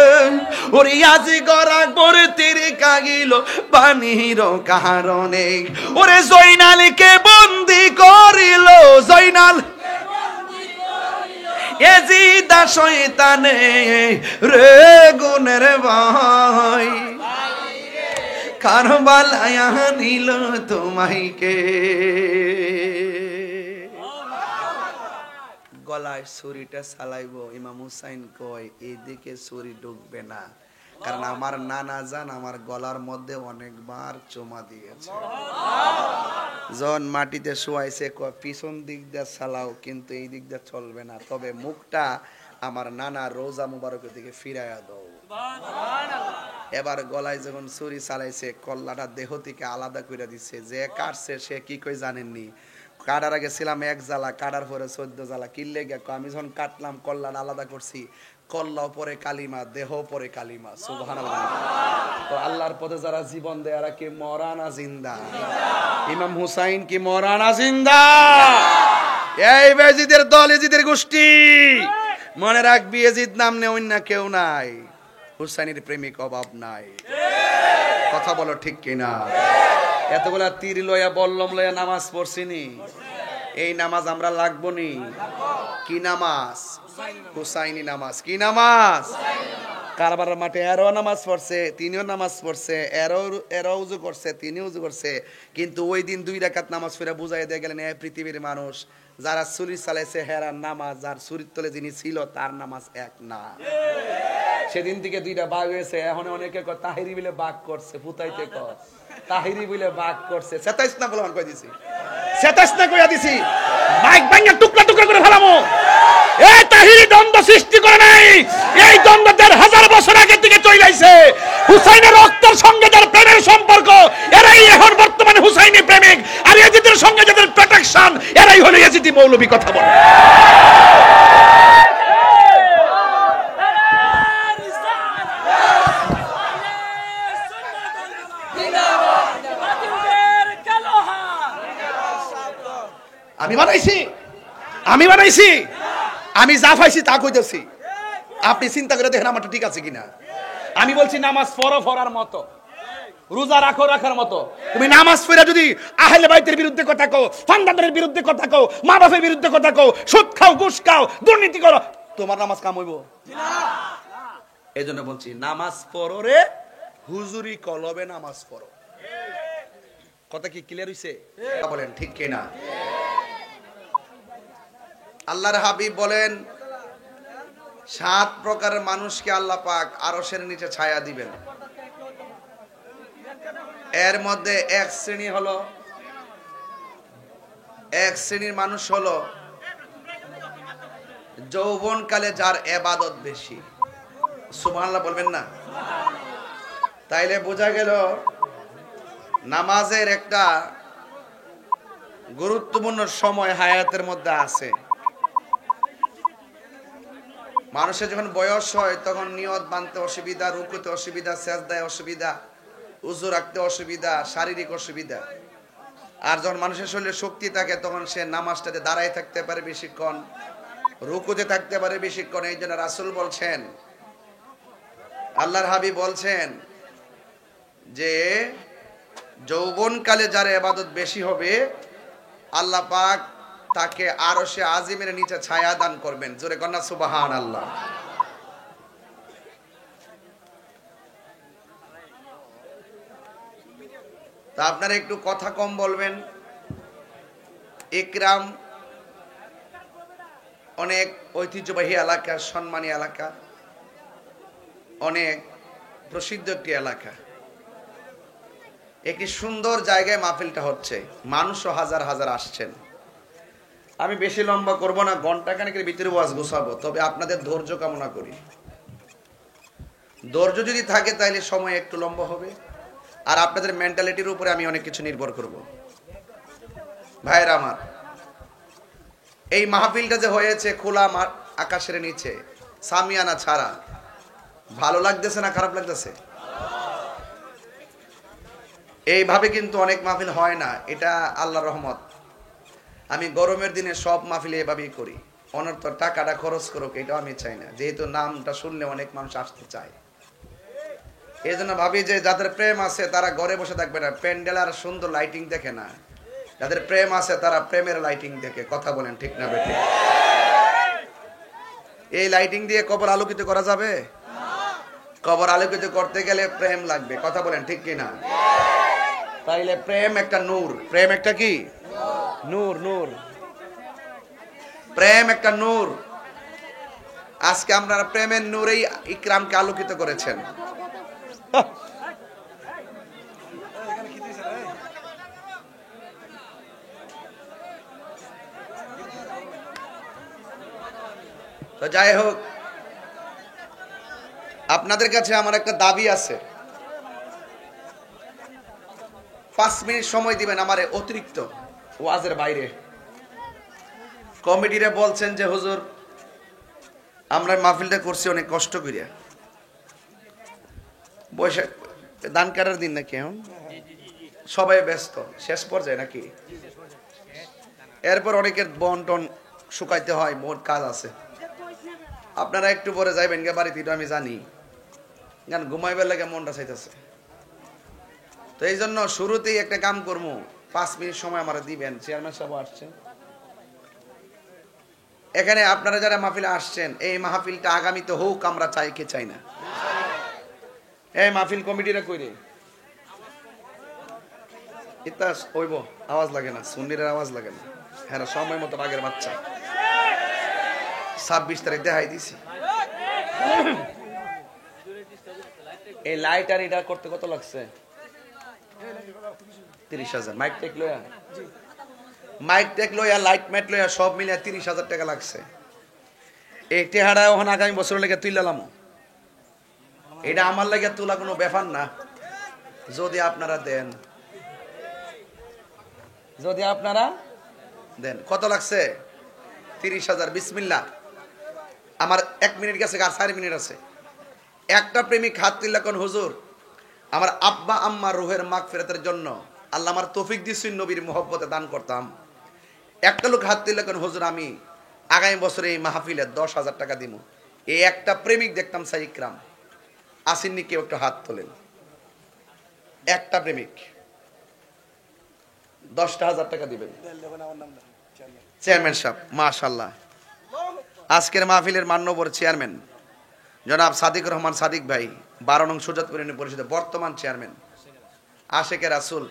ওরে আসগর আকবর তীর কাইল পানির কারণে। ওরে জয়নালকে বন্দি করিল জয়নাল এজিদা শয়তানে রে গুনের ভাই কারবালায় নিল তোমাইকে গলায় ছুরিটা চালাইবো ইমাম হুসাইন কয় এইদিকে ছুরি ঢুকবে না, কারণ আমার নানা জান আমার গলার মধ্যে অনেকবার চুমা দিয়েছে। যখন মাটিতে শোয়াইছে পিছন দিক দিয়ে চালাও, কিন্তু এই দিক দিয়ে চলবে না, তবে মুখটা আমার নানা রোজা মুবারকের দিকে ফিরাইয়া দাও। এবার গলায় যখন ছুরি চালাইছে কল্লাটা দেহ থেকে আলাদা করে দিচ্ছে। যে কাটছে সে কি কই জানেননি, কাটার আগে ছিলাম এক জ্বালা, কাটার পরে 14 জ্বালা। কিনলে গেছো আমি যখন কাটলাম কল্লাটা আলাদা করছি, কল্লাও পরে কালিমা, দেহ পরে কালিমা। সুবহানাল্লাহ। তো আল্লাহর পথে যারা জীবন দেয় এরা কি মরা না জিন্দা? ইমাম হুসাইন কি মরা না জিন্দা? এই বেজিদের দল, এজিদের গোষ্ঠী, মনে রাখবি এজিদ নাম নেই, অন্য কেউ নাই। হুসাইনের প্রেমিক অভাব নাই। কথা বলো ঠিক কিনা? এতগুলা তীর লইয়া বল্লম লইয়া নামাজ পড়ছিনি, এই নামাজ আমরা লাগবো নি? কি নামাজ? হুসাইনি নামাজ। কি নামাজ? কারবারের মাঠে এরাও নামাজ পড়ছে, তিনিও নামাজ পড়ছে, এরাও উজু করছে, তিনিও উজু করছে, কিন্তু ওই দিন 2 রাকাত নামাজ পড়ে বুঝাই দিয়ে গেলেন এই পৃথিবীর মানুষ যারা ছুরি চালাইছে হেরার নামাজ, যার ছুরির তলে যিনি ছিল তার নামাজ এক না। সেদিন থেকে 2টা বাঘ হয়েছে। এখন অনেকে কয় তাহিরি বলে বাঘ করছে, ফুতাইতে কয় তাহিরি বলে বাঘ করছে। 27 না বললাম কই দিছি, 27 না কইয়া দিছি, মাইক ভাঙা টুকরা টুকরা করে ফেলামু। এই তাহিরি দ্বন্দ্ব সৃষ্টি করে নাই, এই দ্বন্দ্ব 1000 বছর আগে থেকে চইলাইছে। হুসাইনের রক্তের সঙ্গে যার প্রেমের সম্পর্ক, এরাই এখন বর্তমানে হুসাইনি প্রেমিক, আর ইয়াজিদের সঙ্গে যাদের প্রোটেকশন, এরাই হলো ইয়াজিদি মৌলবী। কথা বলে আমি বানাইছি, আমি যা পাইছি তা কইতেছি। আপনি চিন্তা করে দেখেন আমারটা ঠিক আছে কিনা। আমি বলছি নামাজ পড়ো পড়ার মতো, রোজা রাখো রাখার মতো। তুমি নামাজ পড়া যদি আহলে বাইতের বিরুদ্ধে কথা কও, ফান্দাদের বিরুদ্ধে কথা কও, মা বাপের বিরুদ্ধে কথা কও, সুদ খাও, ঘুষ খাও, দুর্নীতি করো, তোমার নামাজ কাম হইব না। এইজন্য বলছি নামাজ পড়ো রে, হুজুরি কলবে নামাজ পড়ো। কথা কি ক্লিয়ার হইছে? বলেন ঠিক কিনা? আল্লাহর হাবিব বলেন 7 প্রকারের মানুষকে আল্লাহ পাক আরশের নিচে ছায়া দিবেন। এর মধ্যে এক শ্রেণীর মানুষ হলো যৌবনকালে যার ইবাদত বেশি। সুবহানাল্লাহ বলবেন না? তাইলে বোঝা গেল নামাজের একটা গুরুত্বপূর্ণ সময় হায়াতের মধ্যে আছে। মানুষের যখন বয়স হয় তখন নিয়ত বানতে অসুবিধা, রুকুতে অসুবিধা, সেজদায় অসুবিধা, উযু রাখতে অসুবিধা, শারীরিক অসুবিধা। আর যখন মানুষের শরীরে শক্তি থাকে তখন সে নামাজটাতে দাঁড়ায় থাকতে পারে বেশিক্ষণ, রুকুতে থাকতে পারে বেশিক্ষণ। এই জন্য রাসূল বলছেন, আল্লাহর হাবিব বলছেন যে যৌবনকালে যার ইবাদত বেশি হবে আল্লাহ পাক তাকে আরশে আজিমের নিচে ছায়া দান করবেন। জোরে কন্যা সুবহানাল্লাহ। তা আপনারা একটু কথা কম বলবেন। ইকরাম অনেক ঐতিহ্যবাহী এলাকা, সম্মানী এলাকা, অনেক প্রসিদ্ধ একটি এলাকা। একটি সুন্দর জায়গায় মাহফিলটা হচ্ছে, মানুষও হাজার হাজার আসছেন। আমি বেশি লম্বা করব না, ঘন্টাখানেকের ভিতরে ওয়াজ গোছাবো, তবে আপনাদের ধৈর্য কামনা করি। ধৈর্য যদি থাকে তাহলে সময় একটু লম্বা হবে, আর আপনাদের মেন্টালিটির উপরে আমি অনেক কিছু নির্ভর করব। ভাইরা আমার, এই মাহফিলটা যে হয়েছে খোলা আকাশের নিচে, সামিয়ানা ছাড়া, ভালো লাগতেছে না খারাপ লাগতেছে? এইভাবে কিন্তু অনেক মাহফিল হয় না, এটা আল্লাহর রহমত। আমি গরমের দিনে সব মাহফিলে এভাবেই করি, অনর্থ টাকাটা খরচ করুক এটাও আমি চাই না, যেহেতু নামটা শুনলে অনেক মানুষ আসতে চায়। এই জন্য ভাবি যে যাদের প্রেম আছে তারা ঘরে বসে থাকবে না, প্যান্ডেল আর সুন্দর লাইটিং দেখে না, যাদের প্রেম আছে তারা প্রেমের লাইটিং দেখে, কথা বলেন ঠিক না বেঠে? এই লাইটিং দিয়ে কবর আলোকিত করা যাবে? কবর আলোকিত করতে গেলে প্রেম লাগবে, কথা বলেন ঠিক কিনা? তাইলে প্রেম একটা নূর। প্রেম একটা কি? নূর। নূর, প্রেম একটা নূর। আজকে আমরা প্রেমের নূরেই ইকরামকে আলোকিত করেছেন। তো যাই হোক, আপনাদের কাছে আমার একটা দাবি আছে, 5 মিনিট সময় দিবেন আমারে, অতিরিক্ত ওয়াজের বাইরে। কমিটিরা বলছেন যে হুজুর আমরা মাহফিলটা করছি অনেক কষ্ট করিয়া, বৈশাখ ধান কাটার দিন নাকি এখন সবাই ব্যস্ত, শেষ পর্যায়ে নাকি, এরপর অনেকের বন টন শুকাইতে হয়, মোট কাজ আছে। আপনারা একটু পরে যাইবেন গে বাড়িতে, এটা আমি জানি, গান ঘুমাইবার লাগে মনটা চাইতেছে। তো এই জন্য শুরুতেই একটা কাম করবো, 5 মিনিট সময় আমরা দিবেন। চেয়ারম্যান সাহেব আসছেন এখানে, আপনারা যারা মাহফিলে আসছেন, এই মাহফিলটা আগামীতে হোক, আমরা চাই কে চাই না? এই মাহফিল কমিটিরা কইরে ইতা হইব, আওয়াজ লাগে না, সুন্নিরের আওয়াজ লাগে না, হ্যাঁ সময় মতো আগের বাচ্চা। 26 তারিখ দেখাই দিছি। এই লাইট আর এটা করতে কত লাগছে? 30,000। মাইক টেক লয়া, মাইক টেক লয়া, লাইট ম্যাট লয়া সব মিলে 30,000 টাকা লাগছে। এই টেহারা ওখানে আগামী বছর লেগে তুইলাম, এটা আমার লাগে তোলা কোনো ব্যাপার না। যদি আপনারা দেন, যদি আপনারা দেন। কত লাগছে? 30,000। বিসমিল্লাহ। আমার 1 মিনিট গেছে, আর 4 মিনিট আছে। একটা প্রেমিক হাত তুললা কোন, হুজুর আমার আব্বা আম্মা রুহের মাগফিরাতের জন্য আল্লাহ আমার তৌফিক দিয়েছেন, নবীর মহব্বতে দান করতাম। একটা লোক হাত তুললা কোন, হুজুর আমি আগামী বছরে এই মাহফিলে 10,000 টাকা দিব। এই একটা প্রেমিক দেখতাম সাই ইকরাম, আসেননি কেউ, একটু হাত তোলেন। একটা প্রেমিক 10,000 টাকা দিবেন। চেয়ারম্যান সাহেব মাশাআল্লাহ, আজকের মাহফিলের মান্যবর চেয়ারম্যান জনাব সাদিক রহমান সাদিক ভাই, 12 নং সুজাতপুর ইউনিয়ন পরিষদের বর্তমান চেয়ারম্যান, আশেকে রাসূল,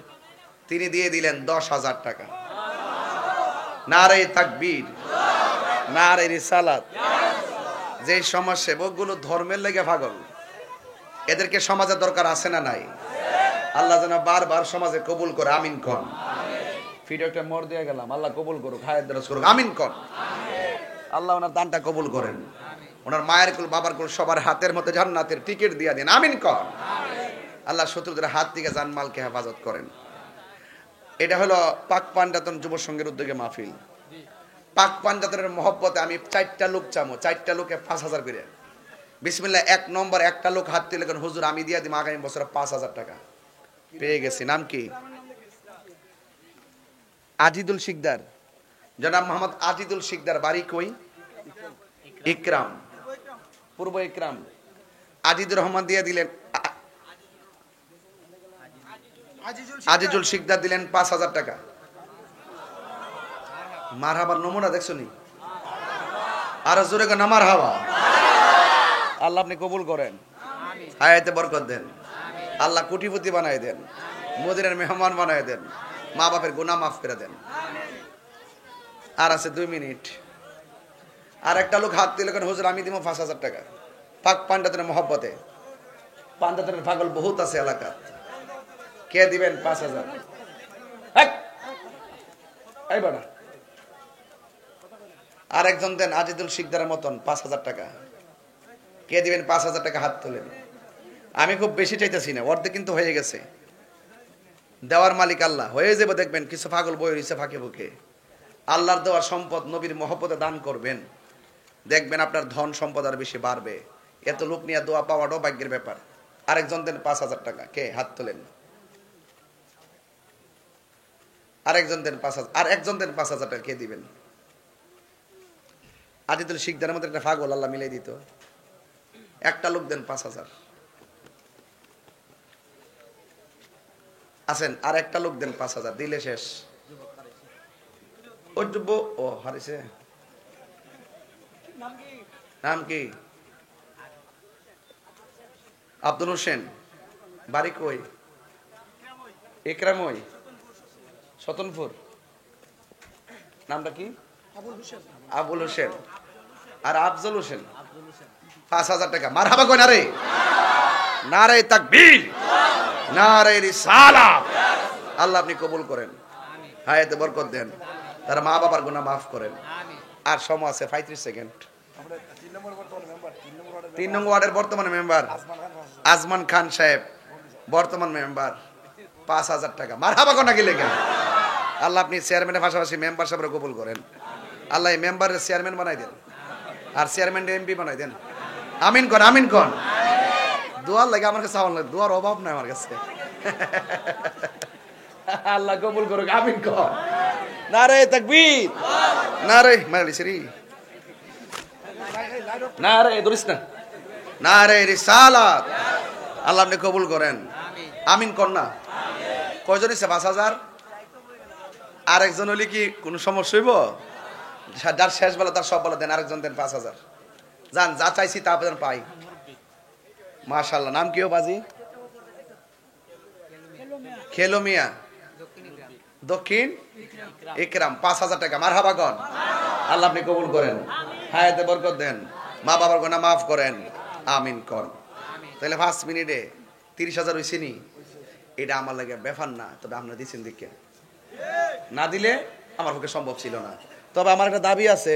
তিনি দিয়ে দিলেন 10,000 টাকা। নারে তাকবীর, নারে রিসালাত। যে সমাজসেবকগুলো ধর্মের লেগে পাগল, এদেরকে সমাজে দরকার আছে না নাই? আল্লাহ যেন বারবার সমাজে কবুল করে, আমিন কন। ভিডিও একটা মোড় দিয়ে গেলাম, আল্লাহ কবুল করুক, হায়াত দরাজ করুক, আমিন কন। আল্লাহ ওনার দানটা কবুল করেন, ওনার মায়ের কুল বাবার কুল সবার হাতের মধ্যে জান্নাতের টিকিট দিয়ে দেন, আমিন কন। আল্লাহ শত্রুদের হাত থেকে জানমালকে হেফাজত করেন। এটা হলো পাক পাঞ্জাতন যুব সংঘের উদ্যোগে মাহফিল। পাক পাঞ্জাতনের মহব্বতে আমি 4টা লোক চামো, 4টা লোকে 5,000 করে। বিসমিল্লাহ। 1 নম্বর একটা লোক হাত তুলে কোন, হুজুর আমি দিয়া দিম আগামী বছর 5,000 টাকা। পেয়ে গেছি। নাম কি? আজিদুল শিকদার, জনাব মোহাম্মদ আজিদুল শিকদার। বাড়ি কই? ইকরাম, পূর্ব ইকরাম। আজিদুর রহমান দিয়ে দিলেন, আজিজুল শিকদার দিলেন 5,000 টাকা। মারহাবার নমুনা দেখছো নি? আর জোরে কেন মারহাবা। আল্লাহ আপনি কবুল করেন, হায়াতে বরকত দেন, আল্লাহ কোটিপতি বানায় দেন, মদিনার মেহমান বানায় দেন, মা বাপের গুনাহ মাফ করে দেন। আর আছে 2 মিনিট। আর একটা লোক হাত দিলে কেন, হুজুর আমি দিব 5,000 টাকা। পাক পাঞ্জাতনের মহব্বতে, পাঞ্জাতনের পাগল বহুত আছে এলাকা, কে দিবেন 5,000? এই বাড়া। আর একজন দেন আজিদুল শিকদারের মতন 5,000 টাকা। কে দিবেন 5,000 টাকা? হাত তোলেন। আমি খুব বেশি চাইতেছি না, অর্ধেক কিন্তু হয়ে গেছে। দেওয়ার মালিক আল্লাহ, হয়ে যাবে দেখবেন। কিছু পাগল বই রয়েছে ফাঁকে বুকে, আল্লাহর দেওয়া সম্পদ নবীর মহব্বতে দান করবেন, দেখবেন আপনার ধন সম্পদ আর বেশি বাড়বে। এত লোক নিয়ে দোয়া পাওয়াটাও ভাগ্যের ব্যাপার। আরেকজন দেন 5,000 টাকা। কে? হাত তোলেন। আরেকজন দেন 5,000। আর একজন দেন 5,000 টাকা। কে দিবেন? আজিদুল শিকদারের মধ্যে একটা পাগল আল্লাহ মিলাই দিত। একটা লোক দেন 5,000। আছেন? আর একটা লোক দেন 5,000, দিলে শেষ। ও হারিছে নাম কি আব্দুল হোসেন বাড়ি কই একরামই সতনপুর নামটা কি আবুল হোসেন আর আফজল হোসেন 5,000 টাকা মারহাবা কই না রে নারে তাকবীর নারে রিসালাত আল্লাহ আপনি কবুল করেন হায়াতে বরকত দেন তার মা বাবার গুনাহ মাফ করেন আর সময় আছে 35 সেকেন্ড 3 নং ওয়ার্ডের বর্তমান মেম্বার আজমান খান সাহেব বর্তমান মেম্বার 5,000 টাকা মারহাবা কোন নাকি লেখেন আল্লাহ আপনি চেয়ারম্যানের পাশাপাশি মেম্বার সাহেবরা কবুল করেন আল্লাহ এই মেম্বারের চেয়ারম্যান বানাই দেন আর চেয়ারম্যান এমপি বানাই দেন আমিন কোন দোয়ার লাগে আমার কাছে লাগে দোয়ার অভাব নাই আমার কাছে আল্লাহ কবুল করুক আমিন কোন নারে তাকবীর নারে মারলিসরি নারে দরিস না নারে রিসালাত আল্লাহ আপনি কবুল করেন আমিন কোন না কয়জন হইছে 5,000 আরেকজন হইলে কি কোনো সমস্যা হইব যার শেষ বেলা তার সব বেলা দেন আরেকজন দেন 5,000 জান যা চাইছি তা আপনার পাই মাশাআল্লাহ নাম কি ও বাজি খেলো মিয়া দক্ষিণ ইকরাম 5,000 টাকা মারহাবা কোন আল্লাহ আপনি কবুল করেন হায়াতে বরকত দেন মা বাবার গুনাহ মাফ করেন আমিন কোন তাহলে 5 মিনিটে 30,000 হইছে নি এটা আমার লাগে ব্যাপার না তবে আপনারা দিছেন দেখে না দিলে আমার পক্ষে সম্ভব ছিল না তবে আমার একটা দাবি আছে